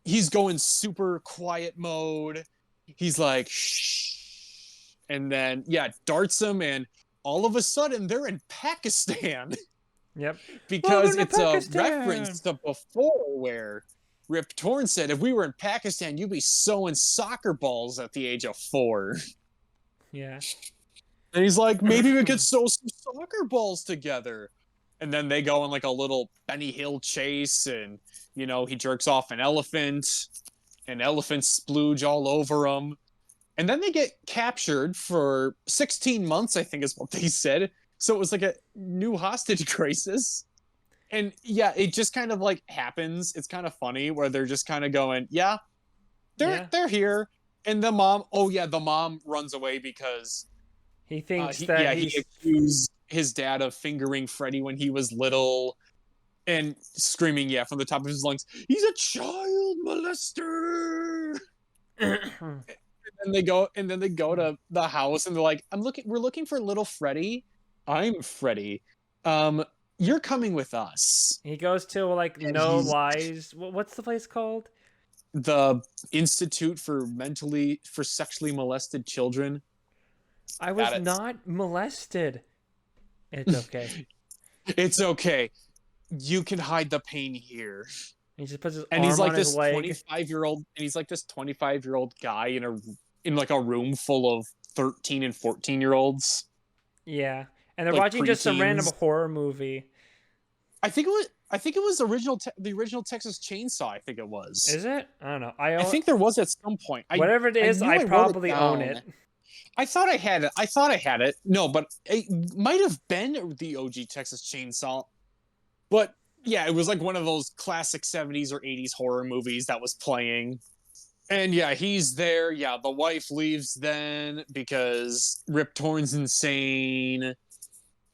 S2: He's going super quiet mode. He's like, shh. And then, darts him, and all of a sudden, they're in Pakistan.
S1: Yep.
S2: Because it's a reference to before, where Rip Torn said, if we were in Pakistan, you'd be sewing soccer balls at the age of 4.
S1: Yeah.
S2: And he's like, maybe we could sew some soccer balls together. And then they go on, like, a little Benny Hill chase, and, he jerks off an elephant. And elephants splooge all over him. And then they get captured for 16 months, I think is what they said. So it was like a new hostage crisis. And it just kind of, like, happens. It's kind of funny where they're just kind of going, they're here. And the mom runs away because
S1: he thinks that
S2: he accused his dad of fingering Freddy when he was little. And screaming, from the top of his lungs, he's a child molester. And then they go to the house, and they're like, we're looking for little Freddy. I'm Freddy. You're coming with us.
S1: He goes to, like, No Lies. What's the place called?
S2: The Institute for Sexually Molested Children.
S1: I was not molested. It's okay.
S2: It's okay. You can hide the pain here.
S1: He just puts his
S2: And he's
S1: arm
S2: like
S1: on his
S2: this
S1: leg.
S2: 25-year-old, and he's like this 25-year-old guy in like a room full of 13 and 14-year-olds,
S1: Yeah, and they're
S2: like
S1: watching just some random
S2: preteens.
S1: horror movie.
S2: I think it was the original Texas Chainsaw. I think it was.
S1: Is it? I don't know.
S2: I think there was at some point. I
S1: Whatever it
S2: I
S1: is,
S2: knew
S1: I
S2: I wrote it
S1: probably own
S2: down.
S1: it.
S2: I thought I had it. No, but it might have been the OG Texas Chainsaw. But yeah, it was like one of those classic 70s or 80s horror movies that was playing. And yeah, he's there. Yeah, the wife leaves then because Rip Torn's insane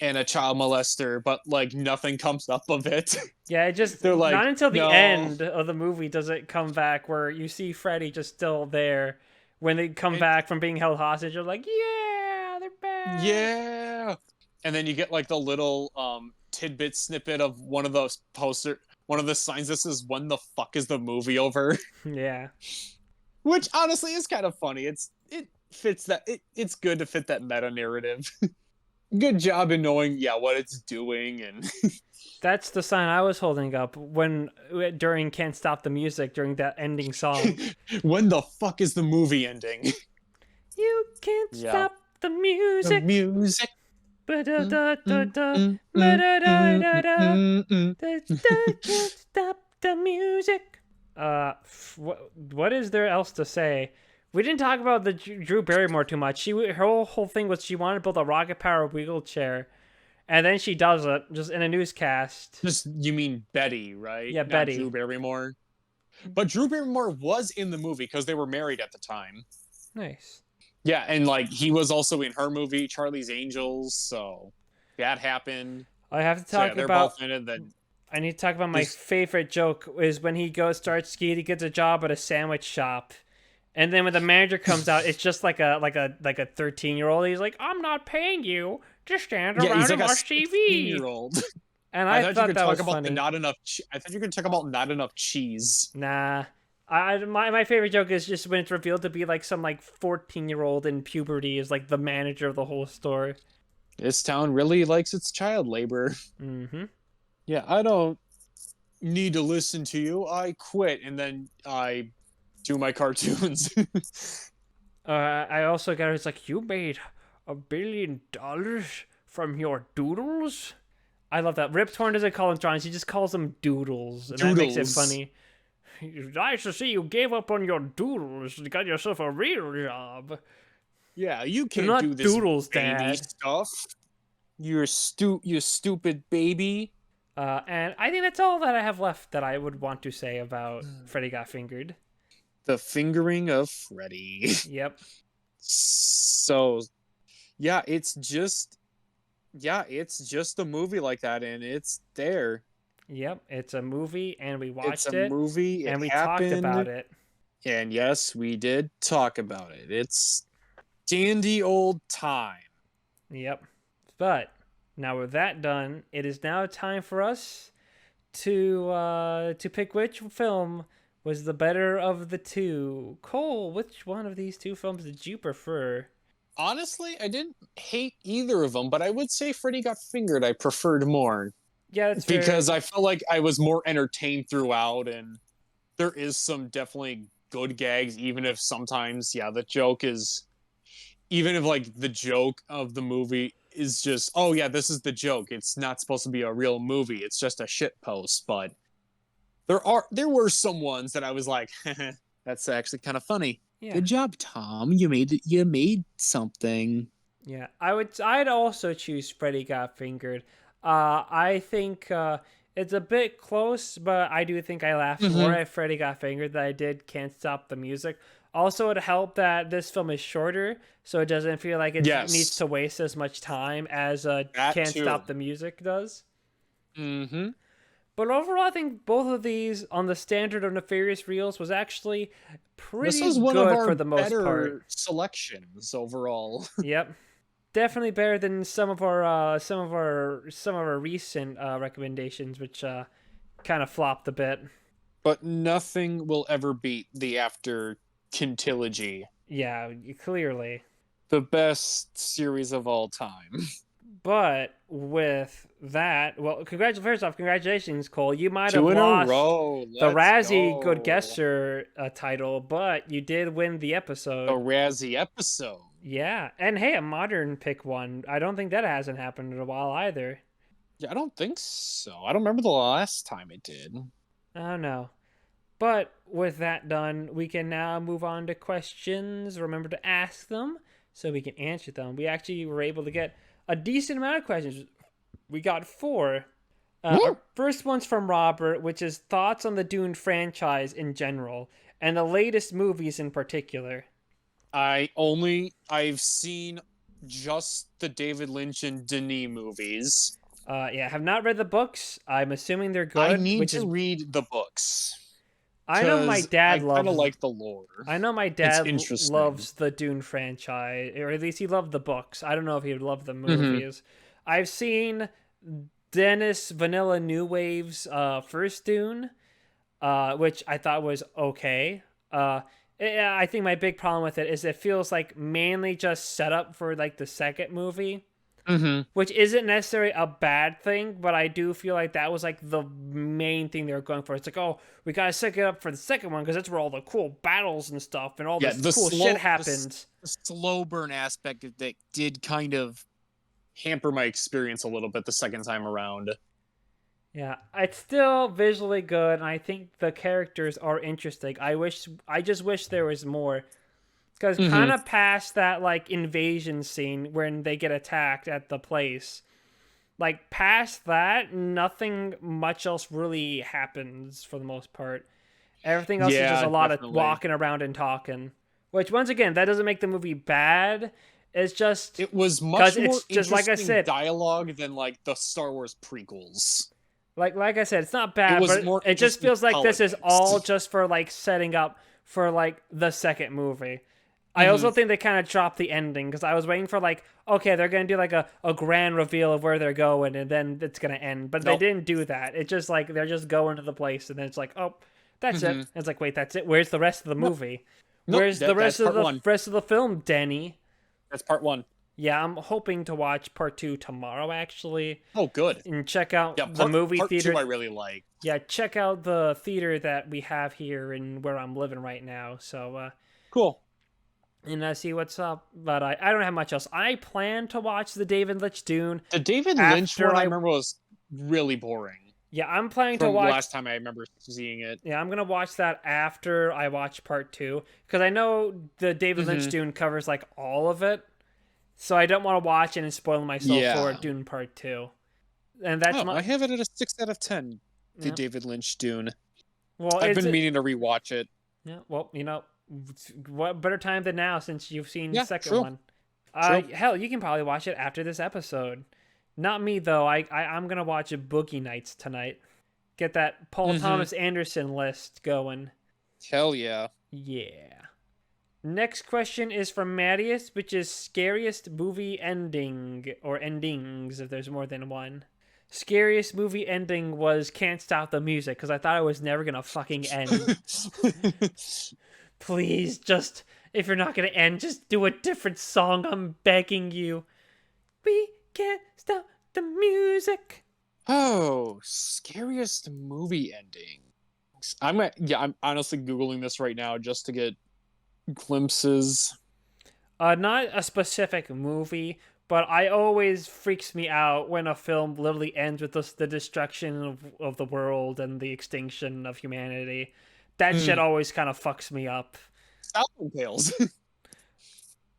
S2: and a child molester, but like nothing comes up of it.
S1: Yeah, it just
S2: They're like,
S1: not until the
S2: no.
S1: end of the movie does it come back where you see Freddy just still there. When they come
S2: And
S1: back from being held hostage, you're like, yeah, they're back.
S2: yeah. And then you get like the little tidbit snippet of one of the signs that says, "When the fuck is the movie over?"
S1: Yeah.
S2: Which honestly is kind of funny. It fits that it's good to fit that meta narrative. Good job in knowing what it's doing. And
S1: That's the sign I was holding up during Can't Stop the Music during that ending song.
S2: when the fuck is the movie ending?
S1: You can't
S2: Yeah.
S1: stop the music.
S2: The music.
S1: Ba-da-da-da-da. Ba-da-da-da-da. Can't stop the music. What is there else to say? We didn't talk about the Drew Barrymore too much. Her whole thing was she wanted to build a rocket power wheelchair, and then she does it just in a newscast.
S2: You mean Betty, right?
S1: Yeah,
S2: Not
S1: Betty.
S2: Drew Barrymore. But Drew Barrymore was in the movie because they were married at the time.
S1: Nice.
S2: Yeah, and like he was also in her movie Charlie's Angels, so that happened.
S1: I have to
S2: So,
S1: talk
S2: they're
S1: about.
S2: both in it. Then
S1: I need to talk about my favorite joke is when he starts skiing. He gets a job at a sandwich shop, and then when the manager comes out, it's just like a 13-year-old. He's like, "I'm not paying you. Just stand around
S2: he's
S1: and
S2: like a
S1: watch TV."
S2: 16-year-old.
S1: And I thought that was funny.
S2: I thought you were going to talk about not enough cheese.
S1: Nah. My favorite joke is just when it's revealed to be like some 14-year-old in puberty is like the manager of the whole store.
S2: This town really likes its child labor.
S1: Mm-hmm.
S2: Yeah, I don't need to listen to you. I quit and then I do my cartoons.
S1: I also got it's like, you made $1 billion from your doodles? I love that. Rip Torn doesn't call them drawings, he just calls them doodles. And that makes it funny. Nice to see you gave up on your doodles and got yourself a real job.
S2: Yeah, you can't do this
S1: doodles,
S2: baby
S1: Dad.
S2: stuff. You stupid baby.
S1: And I think that's all that I have left that I would want to say about Freddy Got Fingered.
S2: The fingering of Freddy.
S1: Yep.
S2: So, yeah, it's just a movie like that, and it's there.
S1: Yep, it's a movie, and we watched it.
S2: It's a movie,
S1: and we
S2: happened,
S1: talked about it.
S2: And yes, we did talk about it. It's dandy old time.
S1: Yep. But now with that done, it is now time for us to pick which film was the better of the two. Cole, which one of these two films did you prefer?
S2: Honestly, I didn't hate either of them, but I would say Freddy Got Fingered I preferred more.
S1: Yeah, that's
S2: because
S1: fair.
S2: I felt like I was more entertained throughout, and there is some definitely good gags, even if sometimes, the joke is, even if like the joke of the movie is just, oh yeah, this is the joke. It's not supposed to be a real movie. It's just a shit post. But there were some ones that I was like, that's actually kind of funny.
S1: Yeah.
S2: Good job, Tom. You made something.
S1: Yeah, I'd also choose Freddy Got Fingered. I think it's a bit close, but I do think I laughed more at Freddy Got Fingered than I did Can't Stop the Music. Also, it helped that this film is shorter, so it doesn't feel like it needs to waste as much time as Can't Stop the Music does.
S2: Mm-hmm.
S1: But overall, I think both of these on the standard of Nefarious Reels was actually pretty
S2: this was one
S1: good
S2: of our
S1: for the most
S2: better
S1: part.
S2: Selections overall.
S1: Yep. Definitely better than some of our recent recommendations, which kind of flopped a bit.
S2: But nothing will ever beat the After Quintilogy.
S1: Yeah, clearly.
S2: The best series of all time.
S1: But with that, well, first off, congratulations, Cole. You might have
S2: 2 in a
S1: lost
S2: row.
S1: the
S2: Let's
S1: Razzie Good
S2: go.
S1: Guesser title, but you did win the
S2: The
S1: episode.
S2: Razzie episode.
S1: Yeah, and hey, a modern pick one. I don't think that hasn't happened in a while either.
S2: Yeah, I don't think so. I don't remember the last time it did.
S1: I don't know. But with that done, we can now move on to questions. Remember to ask them so we can answer them. We actually were able to get a decent amount of questions. We got 4. Our
S2: Woo!
S1: first one's from Robert, which is thoughts on the Dune franchise in general and the latest movies in particular.
S2: I've seen just the David Lynch and Denis movies.
S1: Yeah, have not read the books. I'm assuming they're
S2: I
S1: good,
S2: need
S1: which
S2: to
S1: is
S2: read the books
S1: I know my
S2: because
S1: dad
S2: I kind of
S1: loves
S2: like the lore.
S1: I know my
S2: It's
S1: dad
S2: interesting.
S1: loves the Dune franchise, or at least he loved the books. I don't know if he loved the
S2: Mm-hmm.
S1: movies. I've seen Dennis Vanilla New Wave's first Dune, which I thought was okay. I think my big problem with it is it feels like mainly just set up for like the second movie,
S2: Mm-hmm.
S1: which isn't necessarily a bad thing, but I do feel like that was like the main thing they were going for. It's like, oh, we gotta set it up for the second one because that's where all the cool battles and stuff and all
S2: Yeah,
S1: this cool shit happens.
S2: the slow burn aspect of that did kind of hamper my experience a little bit the second time around.
S1: Yeah, it's still visually good, and I think the characters are interesting. I just wish there was more. Because kind
S2: Mm-hmm.
S1: of past that like invasion scene when they get attacked at the place, like past that, nothing much else really happens for the most part. Everything else is just
S2: Yeah,
S1: a lot of
S2: definitely.
S1: walking around and talking. Which once again, that doesn't make the movie bad. It's just
S2: It was
S1: because
S2: much more
S1: it's just like I
S2: interesting
S1: said,
S2: dialogue than like the Star Wars prequels.
S1: like I said, it's not
S2: It
S1: bad,
S2: was
S1: but
S2: more
S1: it just
S2: interesting
S1: feels like this is
S2: politics.
S1: all just for like setting up for like the second movie. I
S2: Mm-hmm.
S1: also think they kind of dropped the ending because I was waiting for like, okay, they're gonna do like a grand reveal of where they're going and then it's gonna end, but they
S2: Nope.
S1: didn't do that. It's just like they're just going to the place and then it's like, oh, that's it.
S2: Mm-hmm.
S1: And it's like, wait, that's it. Where's the rest of the
S2: Nope.
S1: movie?
S2: Nope.
S1: Where's the
S2: That's part one.
S1: rest of the film, Denny?
S2: That's part one.
S1: Yeah, I'm hoping to watch part 2 tomorrow actually
S2: Oh, good.
S1: and check out
S2: Yeah,
S1: the movie
S2: part
S1: theater.
S2: two I really like.
S1: Yeah, check out the theater that we have here in where I'm living right now. So,
S2: Cool.
S1: and see what's up. But I don't have much else. I plan to watch the David Lynch Dune
S2: The David Lynch
S1: after
S2: one I remember was really boring
S1: Yeah, I'm planning to
S2: from
S1: watch.
S2: last time I remember seeing it.
S1: Yeah, I'm gonna watch that after I watch part 2 because I know the David Lynch
S2: Mm-hmm.
S1: Dune covers like all of it, so I don't want to watch it and spoil myself for
S2: Yeah.
S1: Dune part 2. And that's
S2: Oh,
S1: my
S2: I have it at a 6 out of 10. The
S1: yeah.
S2: David Lynch Dune.
S1: Well,
S2: I've
S1: it's
S2: been meaning to rewatch it.
S1: yeah. Well, what better time than now since you've seen the
S2: Yeah,
S1: second
S2: true.
S1: one.
S2: True.
S1: Hell, you can probably watch it after this episode. Not me though. I'm gonna watch Boogie Nights tonight. Get that Paul
S2: Mm-hmm.
S1: Thomas Anderson list going.
S2: Hell yeah.
S1: Yeah. Next question is from Mattias, which is scariest movie ending or endings if there's more than one. Scariest movie ending was Can't Stop the Music because I thought it was never gonna fucking end. Please, just if you're not gonna end, just do a different song. I'm begging you. We can't stop the music.
S2: Oh, scariest movie ending. I'm honestly googling this right now just to get glimpses.
S1: Not a specific movie, but I always freaks me out when a film literally ends with the destruction of the world and the extinction of humanity. That shit always kind of fucks me up.
S2: Falcon Tales.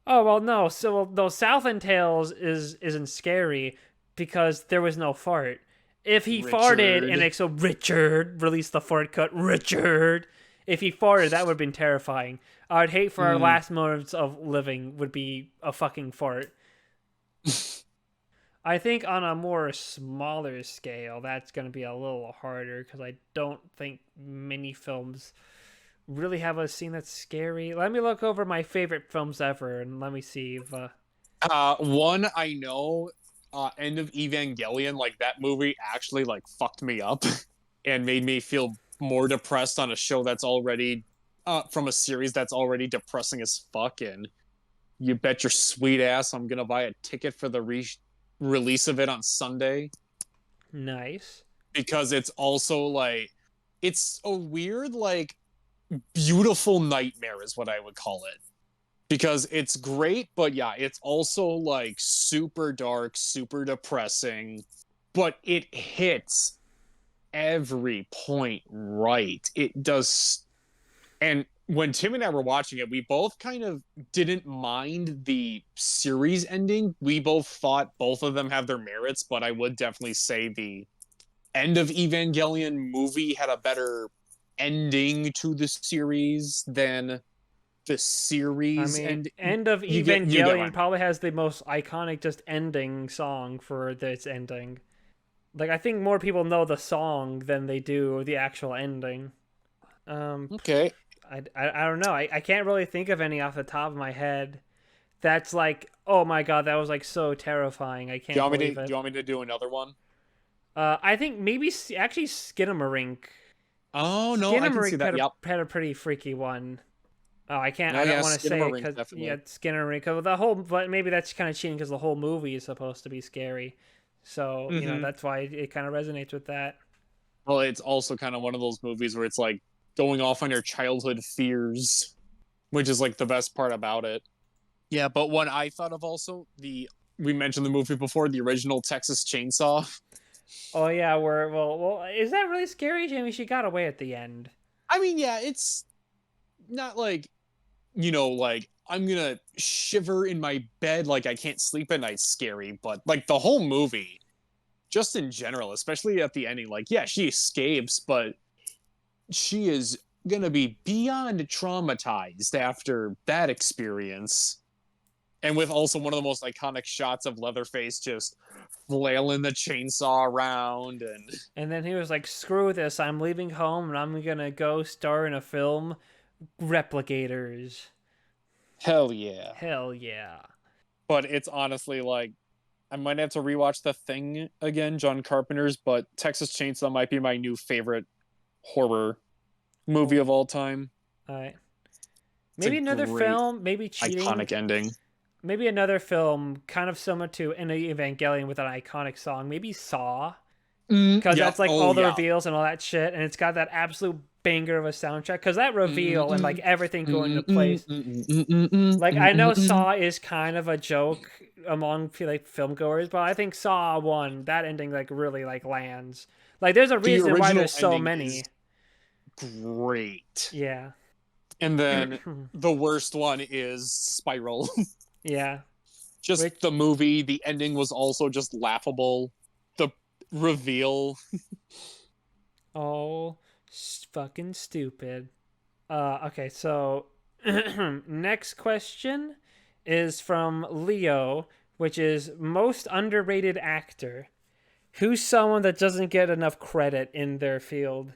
S1: Oh well, no. So no, Southland Tales isn't scary because there was no fart. If he farted and
S2: Richard.
S1: so Richard released the fart cut, Richard. If he farted, that would have been terrifying. I'd hate for our last moments of living would be a fucking fart. I think on a more smaller scale, that's going to be a little harder because I don't think many films really have a scene that's scary. Let me look over my favorite films ever and let me see if.
S2: One I know, End of Evangelion, like that movie actually like fucked me up and made me feel more depressed on a show that's already from a series that's already depressing as fuck. And you bet your sweet ass I'm gonna buy a ticket for the release of it on Sunday.
S1: Nice.
S2: Because it's also like, it's a weird, like, beautiful nightmare is what I would call it. Because it's great, but yeah, it's also like super dark, super depressing, but it hits every point right. It does. And when Tim and I were watching it, we both kind of didn't mind the series ending. We both thought both of them have their merits, but I would definitely say the end of Evangelion movie had a better ending to the series than the series.
S1: I mean,
S2: And
S1: end of
S2: you get
S1: Evangelion
S2: one.
S1: probably has the most iconic just ending song for this ending. Like, I think more people know the song than they do the actual ending.
S2: Okay.
S1: I don't know. I can't really think of any off the top of my head. That's like, oh my god, that was like so terrifying. I can't believe
S2: Do
S1: it.
S2: you want me to do another one?
S1: I think maybe actually Skinamarink.
S2: Oh no, I can see
S1: Skinamarink
S2: that. Yep.
S1: had a pretty freaky one. Oh, I can't.
S2: No,
S1: I don't
S2: yeah,
S1: want to say it
S2: Skinamarink
S1: because
S2: definitely.
S1: Skinamarink. Cause the whole, but maybe that's kind of cheating because the whole movie is supposed to be scary. So
S2: Mm-hmm.
S1: that's why it kind of resonates with that.
S2: Well, it's also kind of one of those movies where it's like going off on your childhood fears, which is like the best part about it. Yeah, but one I thought of also, the we mentioned the movie before, the original Texas Chainsaw.
S1: Oh yeah, well, is that really scary, Jamie? She got away at the end.
S2: I mean, yeah, it's not like, like I'm gonna shiver in my bed like I can't sleep at night scary, but like the whole movie, just in general, especially at the ending, like, yeah, she escapes, but she is gonna be beyond traumatized after that experience. And with also one of the most iconic shots of Leatherface just flailing the chainsaw around.
S1: And then he was like, "Screw this! I'm leaving home and I'm gonna go star in a film, Replicators."
S2: Hell yeah.
S1: Hell yeah!
S2: But it's honestly like, I might have to rewatch The Thing again, John Carpenter's, but Texas Chainsaw might be my new favorite horror movie of all time.
S1: All right,
S2: It's a
S1: maybe another
S2: great,
S1: film, maybe cheating.
S2: iconic ending.
S1: Maybe another film, kind of similar to In Evangelion with an iconic song. Maybe Saw, because
S2: Yep.
S1: that's like
S2: Oh,
S1: all the
S2: yeah.
S1: reveals and all that shit, and it's got that absolute banger of a soundtrack. Because that reveal and like everything going into place. Like I know Saw is kind of a joke among like film goers, but I think Saw 1, that ending like really like lands. Like there's a
S2: The
S1: reason why
S2: original
S1: there's so
S2: ending
S1: many.
S2: is great.
S1: Yeah.
S2: And then the worst one is Spiral.
S1: Yeah.
S2: Just the movie, the ending was also just laughable. The reveal.
S1: Oh, fucking stupid. Okay, so next question is from Leo, which is most underrated actor. Who's someone that doesn't get enough credit in their field?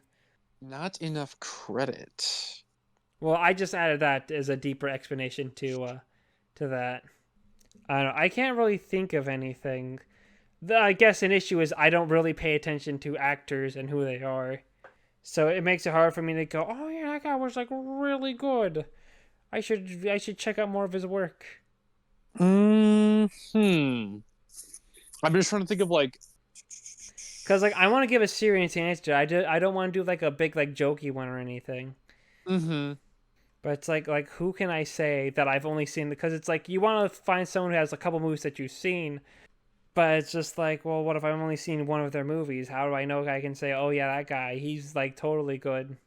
S2: Not enough credit.
S1: Well, I just added that as a deeper explanation to that. I don't know. I can't really think of anything. I guess an issue is I don't really pay attention to actors and who they are. So it makes it hard for me to go, "Oh yeah, that guy was like really good. I should check out more of his work."
S2: I'm just trying to think of like,
S1: Cuz like I want to give a serious answer. I don't want to do like a big like jokey one or anything. But it's like who can I say that I've only seen, because it's like you want to find someone who has a couple movies that you've seen, but it's just like, well, what if I've only seen one of their movies? How do I know I can say, "Oh yeah, that guy, he's like totally good."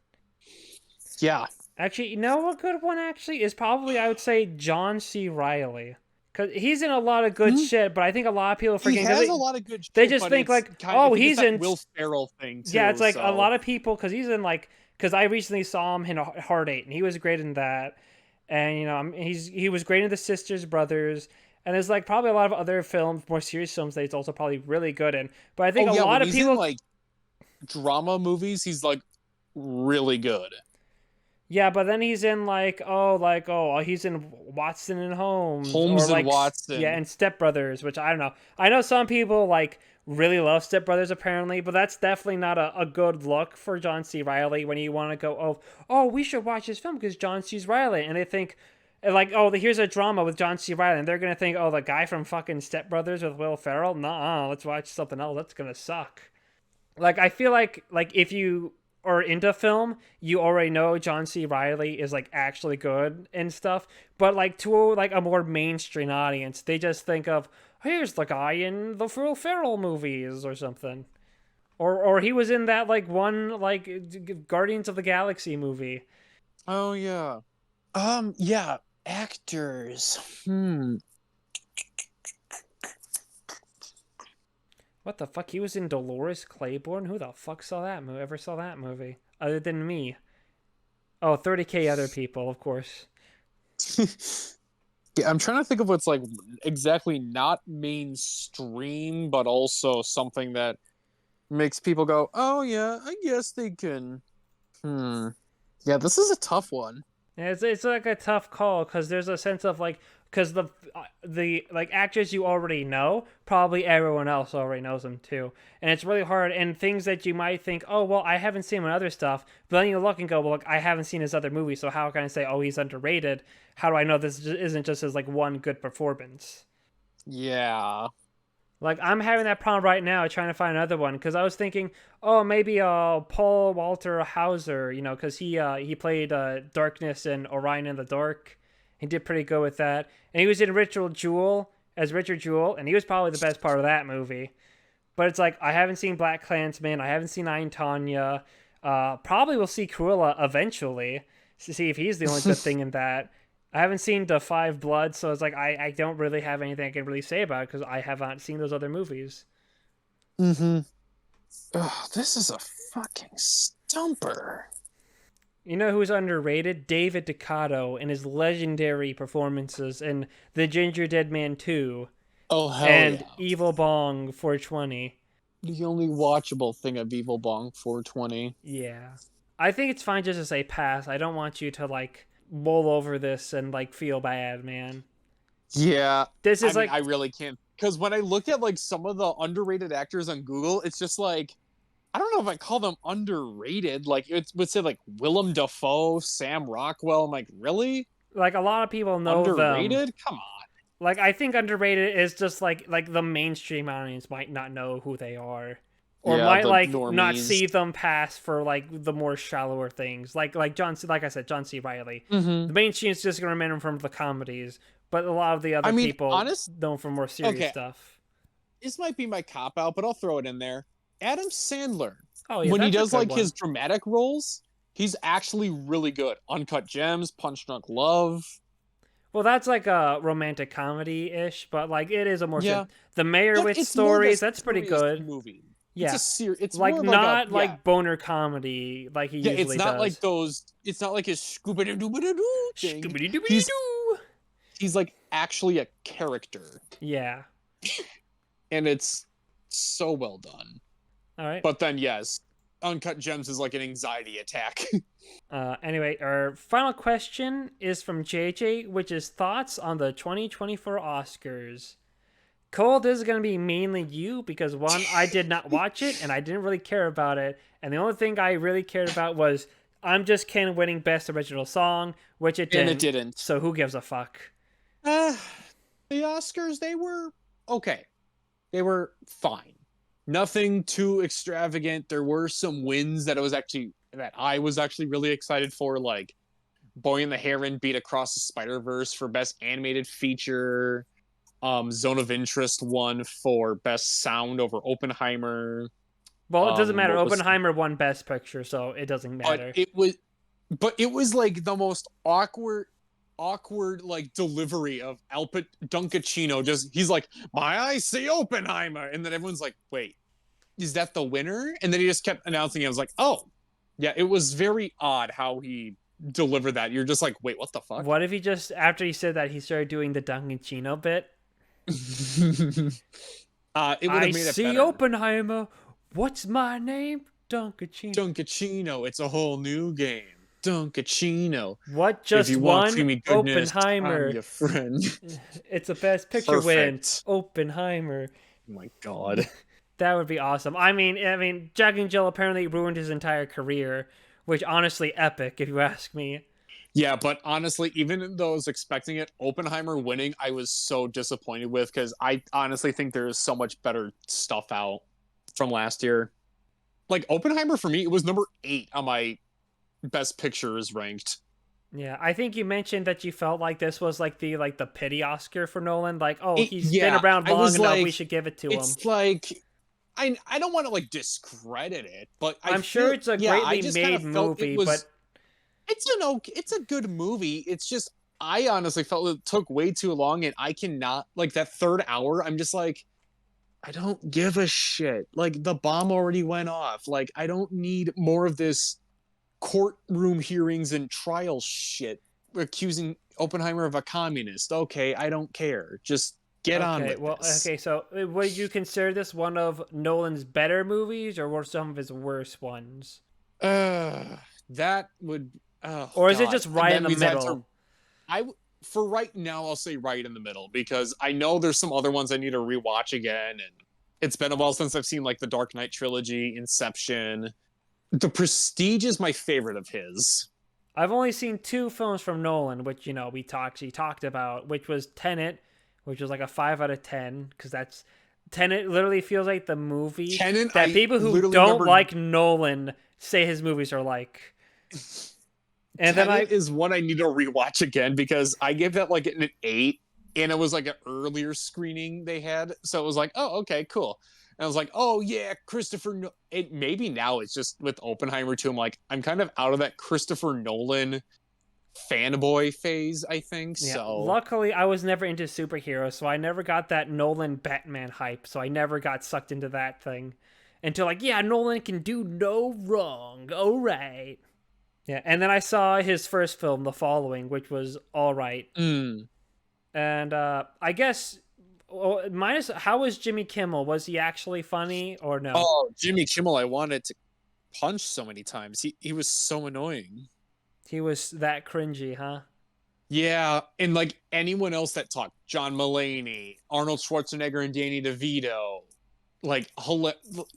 S2: yeah.
S1: Actually, you know, a good one actually is probably, I would say, John C. Reilly. Cuz he's in a lot of good shit, but I think a lot of people
S2: He
S1: forget,
S2: has a lot of good shit,
S1: they just
S2: but
S1: think
S2: it's
S1: like,
S2: kind
S1: "Oh,
S2: I think
S1: he's
S2: it's that
S1: in
S2: Will Ferrell thing too.
S1: Yeah, it's like a
S2: so.
S1: lot of people, because he's in like, because I recently saw him in Heart 8 and he was great in that. And he was great in The Sisters Brothers, and there's like probably a lot of other films, more serious films that he's also probably really good in. But I think
S2: Oh
S1: a
S2: yeah,
S1: lot
S2: when
S1: of
S2: he's
S1: people
S2: in like drama movies, he's like really good.
S1: Yeah, but then he's in he's in Watson and Holmes, or
S2: Holmes and
S1: like yeah,
S2: Watson.
S1: and Step Brothers, which I don't know. I know some people like really love Step Brothers apparently, but that's definitely not a good look for John C. Reilly when you want to go, oh, we should watch this film because John C. Reilly, and they think And like, oh, here's a drama with John C. Reilly, and they're gonna think, oh, the guy from fucking Step Brothers with Will Ferrell. Nah, let's watch something else. That's gonna suck. Like, I feel like if you are into film, you already know John C. Reilly is like actually good and stuff. But like to like a more mainstream audience, they just think of here's the guy in the Will Ferrell movies or something. Or he was in that like one like Guardians of the Galaxy movie.
S2: Oh yeah. Yeah, actors.
S1: What the fuck? He was in Dolores Claiborne? Who the fuck saw that movie? Ever saw that movie? Other than me. Oh, 30K other people, of course.
S2: Yeah, I'm trying to think of what's like exactly not mainstream, but also something that makes people go, "Oh yeah, I guess they can." Yeah, this is a tough one.
S1: Yeah, it's like a tough call because there's a sense of like because the like actors you already know, probably everyone else already knows them too, and it's really hard. And things that you might think, oh well, I haven't seen him in other stuff, but then you look and go, well, look, I haven't seen his other movies, so how can I say, oh, he's underrated? How do I know this isn't just his like one good performance?
S2: Yeah.
S1: Like I'm having that problem right now, trying to find another one because I was thinking, oh, maybe Paul Walter Hauser, because he played Darkness in Orion in the Dark. He did pretty good with that, and he was in Ritual Jewel as Richard Jewell, and he was probably the best part of that movie. But it's like I haven't seen Black Klansman, I haven't seen I, Tanya. Probably will see Cruella eventually to see if he's the only good thing in that. I haven't seen The Five Bloods, so it's like I don't really have anything I can really say about it because I have not seen those other movies.
S2: Mm-hmm. Oh, this is a fucking stumper.
S1: You know who's underrated? David Ducato and his legendary performances in The Ginger Dead Man 2
S2: Oh hell
S1: and
S2: yeah!
S1: Evil Bong 420.
S2: The only watchable thing of Evil Bong 420.
S1: Yeah. I think it's fine just to say pass. I don't want you to like mull over this and like feel bad, man.
S2: Yeah,
S1: This is
S2: I really can't because when I look at like some of the underrated actors on Google, it's just like I don't know if I call them underrated. Like it would say like Willem Dafoe, Sam Rockwell. I'm like, really?
S1: like a lot of people know them.
S2: Underrated? Come on.
S1: Like I think underrated is just like the mainstream audience might not know who they are. Or
S2: Yeah,
S1: might
S2: the
S1: like not
S2: normies.
S1: see them pass for like the more shallower things, like like I said, John C. Reilly.
S2: Mm-hmm.
S1: The mainstream is just gonna remember him from the comedies, but a lot of the
S2: I
S1: other
S2: mean,
S1: people
S2: honest.
S1: know him for more serious
S2: Okay,
S1: stuff.
S2: this might be my cop out, but I'll throw it in there. Adam Sandler,
S1: Oh yeah,
S2: when he
S1: that's a
S2: does
S1: good
S2: like
S1: one.
S2: his dramatic roles, he's actually really good. Uncut Gems, Punch Drunk Love.
S1: Well, that's like a romantic comedy ish, but like it is a more
S2: Yeah,
S1: the
S2: but
S1: Meyerowitz
S2: it's more of a
S1: stories. That's pretty
S2: serious
S1: good.
S2: movie. It's
S1: Yeah,
S2: it's
S1: like
S2: more like a
S1: not
S2: yeah.
S1: like boner comedy like he
S2: Yeah, it's
S1: usually
S2: not like
S1: does.
S2: those. It's not like his Scooby Doo Doo thing.
S1: Scooby Doo
S2: He's
S1: Doo.
S2: he's like actually a character,
S1: Yeah.
S2: and it's so well done.
S1: All right.
S2: But then yes, Uncut Gems is like an anxiety attack.
S1: Anyway, our final question is from JJ, which is thoughts on the 2024 Oscars. Cole, this is going to be mainly you because one, I did not watch it and I didn't really care about it. And the only thing I really cared about was I'm Just Ken winning Best Original Song, which it didn't.
S2: And it didn't.
S1: So who gives a fuck?
S2: The Oscars, they were okay. They were fine. Nothing too extravagant. There were some wins that I was actually really excited for, like Boy and the Heron beat Across the Spider-Verse for Best Animated Feature. Zone of Interest won for Best Sound over Oppenheimer.
S1: Well, it doesn't matter. Oppenheimer won Best Picture, so it doesn't matter.
S2: But it was like the most awkward like delivery of Alpert Dunkachino. He's like, my eyes see Oppenheimer, and then everyone's like, wait, is that the winner? And then he just kept announcing it. I was like, oh, yeah. It was very odd how he delivered that. You're just like, wait, what the fuck?
S1: What if he just after he said that he started doing the Dunkachino bit?
S2: It would have made it
S1: see
S2: better.
S1: Oppenheimer. What's my name? Dunkachino.
S2: Dunkachino. It's a whole new game. Dunkachino.
S1: What just won?
S2: Goodness,
S1: Oppenheimer.
S2: I'm your friend.
S1: It's a Best Picture win. Oppenheimer.
S2: Oh my god.
S1: That would be awesome. I mean, Jack and Jill apparently ruined his entire career, which honestly epic if you ask me.
S2: Yeah, but honestly, even though I was expecting it, Oppenheimer winning, I was so disappointed with because I honestly think there's so much better stuff out from last year. Like Oppenheimer for me, it was number 8 on my best pictures ranked.
S1: Yeah, I think you mentioned that you felt like this was like the pity Oscar for Nolan. Like, oh,
S2: It,
S1: he's been
S2: yeah,
S1: around
S2: I
S1: long
S2: was
S1: enough, we
S2: like,
S1: should give it to him.
S2: it's like I don't want to like discredit it, but I
S1: I'm sure
S2: feel
S1: it's a
S2: yeah, I
S1: greatly
S2: just kind
S1: made
S2: of felt it
S1: movie,
S2: was
S1: but
S2: it's a good movie. It's just I honestly felt it took way too long, and I cannot like that third hour. I'm just like I don't give a shit. Like the bomb already went off. Like I don't need more of this courtroom hearings and trial shit accusing Oppenheimer of a communist. Okay, I don't care. Just get on
S1: okay,
S2: with
S1: well,
S2: this.
S1: okay. So, would you consider this one of Nolan's better movies, or were some of his worst ones,
S2: That would oh
S1: or is it
S2: god.
S1: just right in
S2: That
S1: the
S2: means I have to
S1: middle?
S2: for right now I'll say right in the middle because I know there's some other ones I need to rewatch again and it's been a while since I've seen like the Dark Knight trilogy, Inception. The Prestige is my favorite of his.
S1: I've only seen two films from Nolan, which he talked about, which was Tenet, which was like a 5 out of 10, because that's Tenet literally feels like the movie
S2: Tenet,
S1: that
S2: I
S1: people who
S2: literally
S1: don't
S2: remember
S1: like Nolan say his movies are like. And then
S2: Tenet
S1: I
S2: is one I need to rewatch again because I gave that like an 8 and it was like an earlier screening they had. So it was like, oh, okay, cool. And I was like, oh yeah, Christopher. Maybe now it's just with Oppenheimer too. I'm like, I'm kind of out of that Christopher Nolan fanboy phase. I think
S1: yeah,
S2: so.
S1: luckily I was never into superheroes, so I never got that Nolan Batman hype, so I never got sucked into that thing until like, yeah, Nolan can do no wrong. All right. Yeah, and then I saw his first film, The Following, which was all right.
S2: Mm.
S1: And I guess minus how was Jimmy Kimmel? Was he actually funny or no?
S2: Oh, Jimmy Kimmel, I wanted to punch so many times. He was so annoying.
S1: He was that cringy, huh?
S2: Yeah, and like anyone else that talked, John Mulaney, Arnold Schwarzenegger, and Danny DeVito, like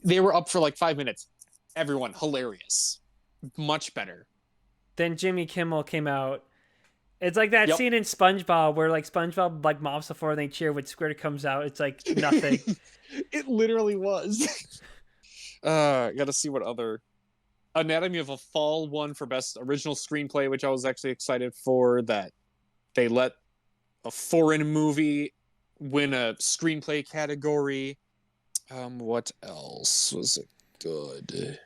S2: they were up for like 5 minutes. Everyone hilarious, much better.
S1: Then Jimmy Kimmel came out. It's like that
S2: Yep.
S1: scene in SpongeBob where like SpongeBob like mops the floor and they cheer when Squidward comes out. It's like nothing.
S2: It literally was. Gotta see what other Anatomy of a Fall won for best original screenplay, which I was actually excited for. That they let a foreign movie win a screenplay category. What else was it good?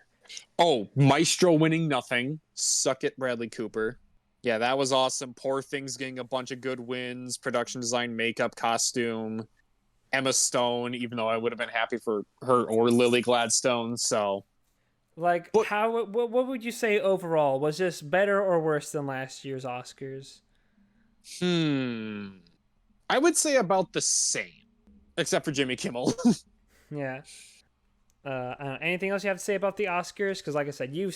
S2: Oh, Maestro winning nothing. Suck it, Bradley Cooper. Yeah, that was awesome. Poor Things getting a bunch of good wins. Production design, makeup, costume. Emma Stone, even though I would have been happy for her or Lily Gladstone. So,
S1: Like
S2: but
S1: how what would you say overall? Was this better or worse than last year's Oscars?
S2: hmm, I would say about the same, except for Jimmy Kimmel.
S1: Yeah. Anything else you have to say about the Oscars? Because, like I said, you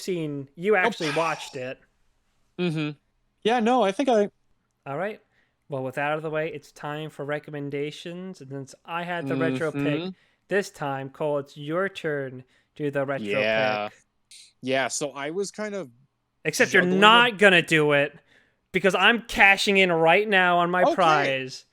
S2: Nope.
S1: actually watched it.
S2: Mm-hmm. Yeah, no, I think I.
S1: All right. Well, with that out of the way, it's time for recommendations. And since I had the retro
S2: Mm-hmm.
S1: pick this time, Cole, it's your turn to do the retro
S2: Yeah,
S1: pick.
S2: yeah. So I was kind of
S1: Except you're
S2: juggling a.
S1: not gonna do it because I'm cashing in right now on my
S2: Okay,
S1: prize.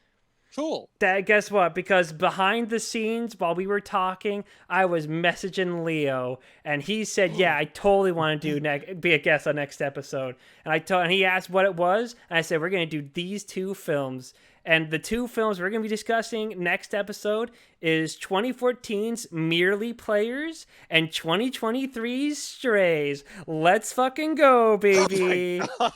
S2: cool.
S1: That guess what? Because behind the scenes, while we were talking, I was messaging Leo, and he said, "Yeah, I totally want to be a guest on next episode." And he asked what it was, and I said, "We're gonna do these two films." And the two films we're going to be discussing next episode is 2014's Merely Players and 2023's Strays. Let's fucking go,
S2: Oh my
S1: baby.
S2: god.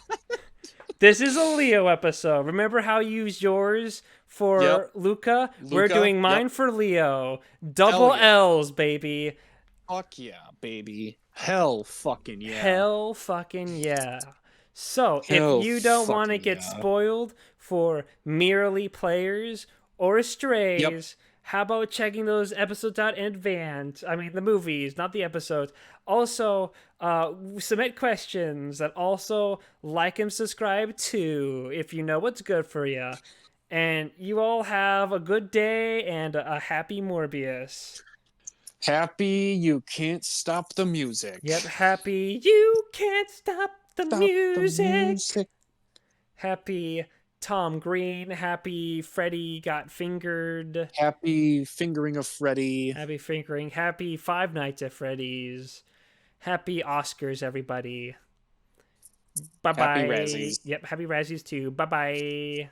S1: This is a Leo episode. Remember how you used yours
S2: Yep.
S1: for Luca? We're
S2: Luca.
S1: doing
S2: Yep.
S1: mine for Leo.
S2: Hell
S1: Double
S2: yeah.
S1: L's, baby.
S2: Fuck yeah, baby. Hell fucking yeah.
S1: Hell fucking yeah. So, if
S2: Hell
S1: you don't want to
S2: fucking
S1: get
S2: yeah.
S1: spoiled for Merely Players or
S2: Yep.
S1: Strays, how about checking those episodes out in advance? I mean, the movies, not the episodes. Also, submit questions and also like and subscribe too if you know what's good for you. And you all have a good day and a happy Morbius.
S2: Happy you can't stop the music.
S1: Yep, happy you can't stop the
S2: Stop the
S1: music.
S2: music.
S1: Happy Tom Green. Happy Freddy Got Fingered.
S2: Happy fingering of Freddy.
S1: Happy fingering. Happy Five Nights at Freddy's. Happy Oscars, everybody. Bye
S2: Happy
S1: bye.
S2: Razzies.
S1: Yep, happy Razzies too. Bye bye.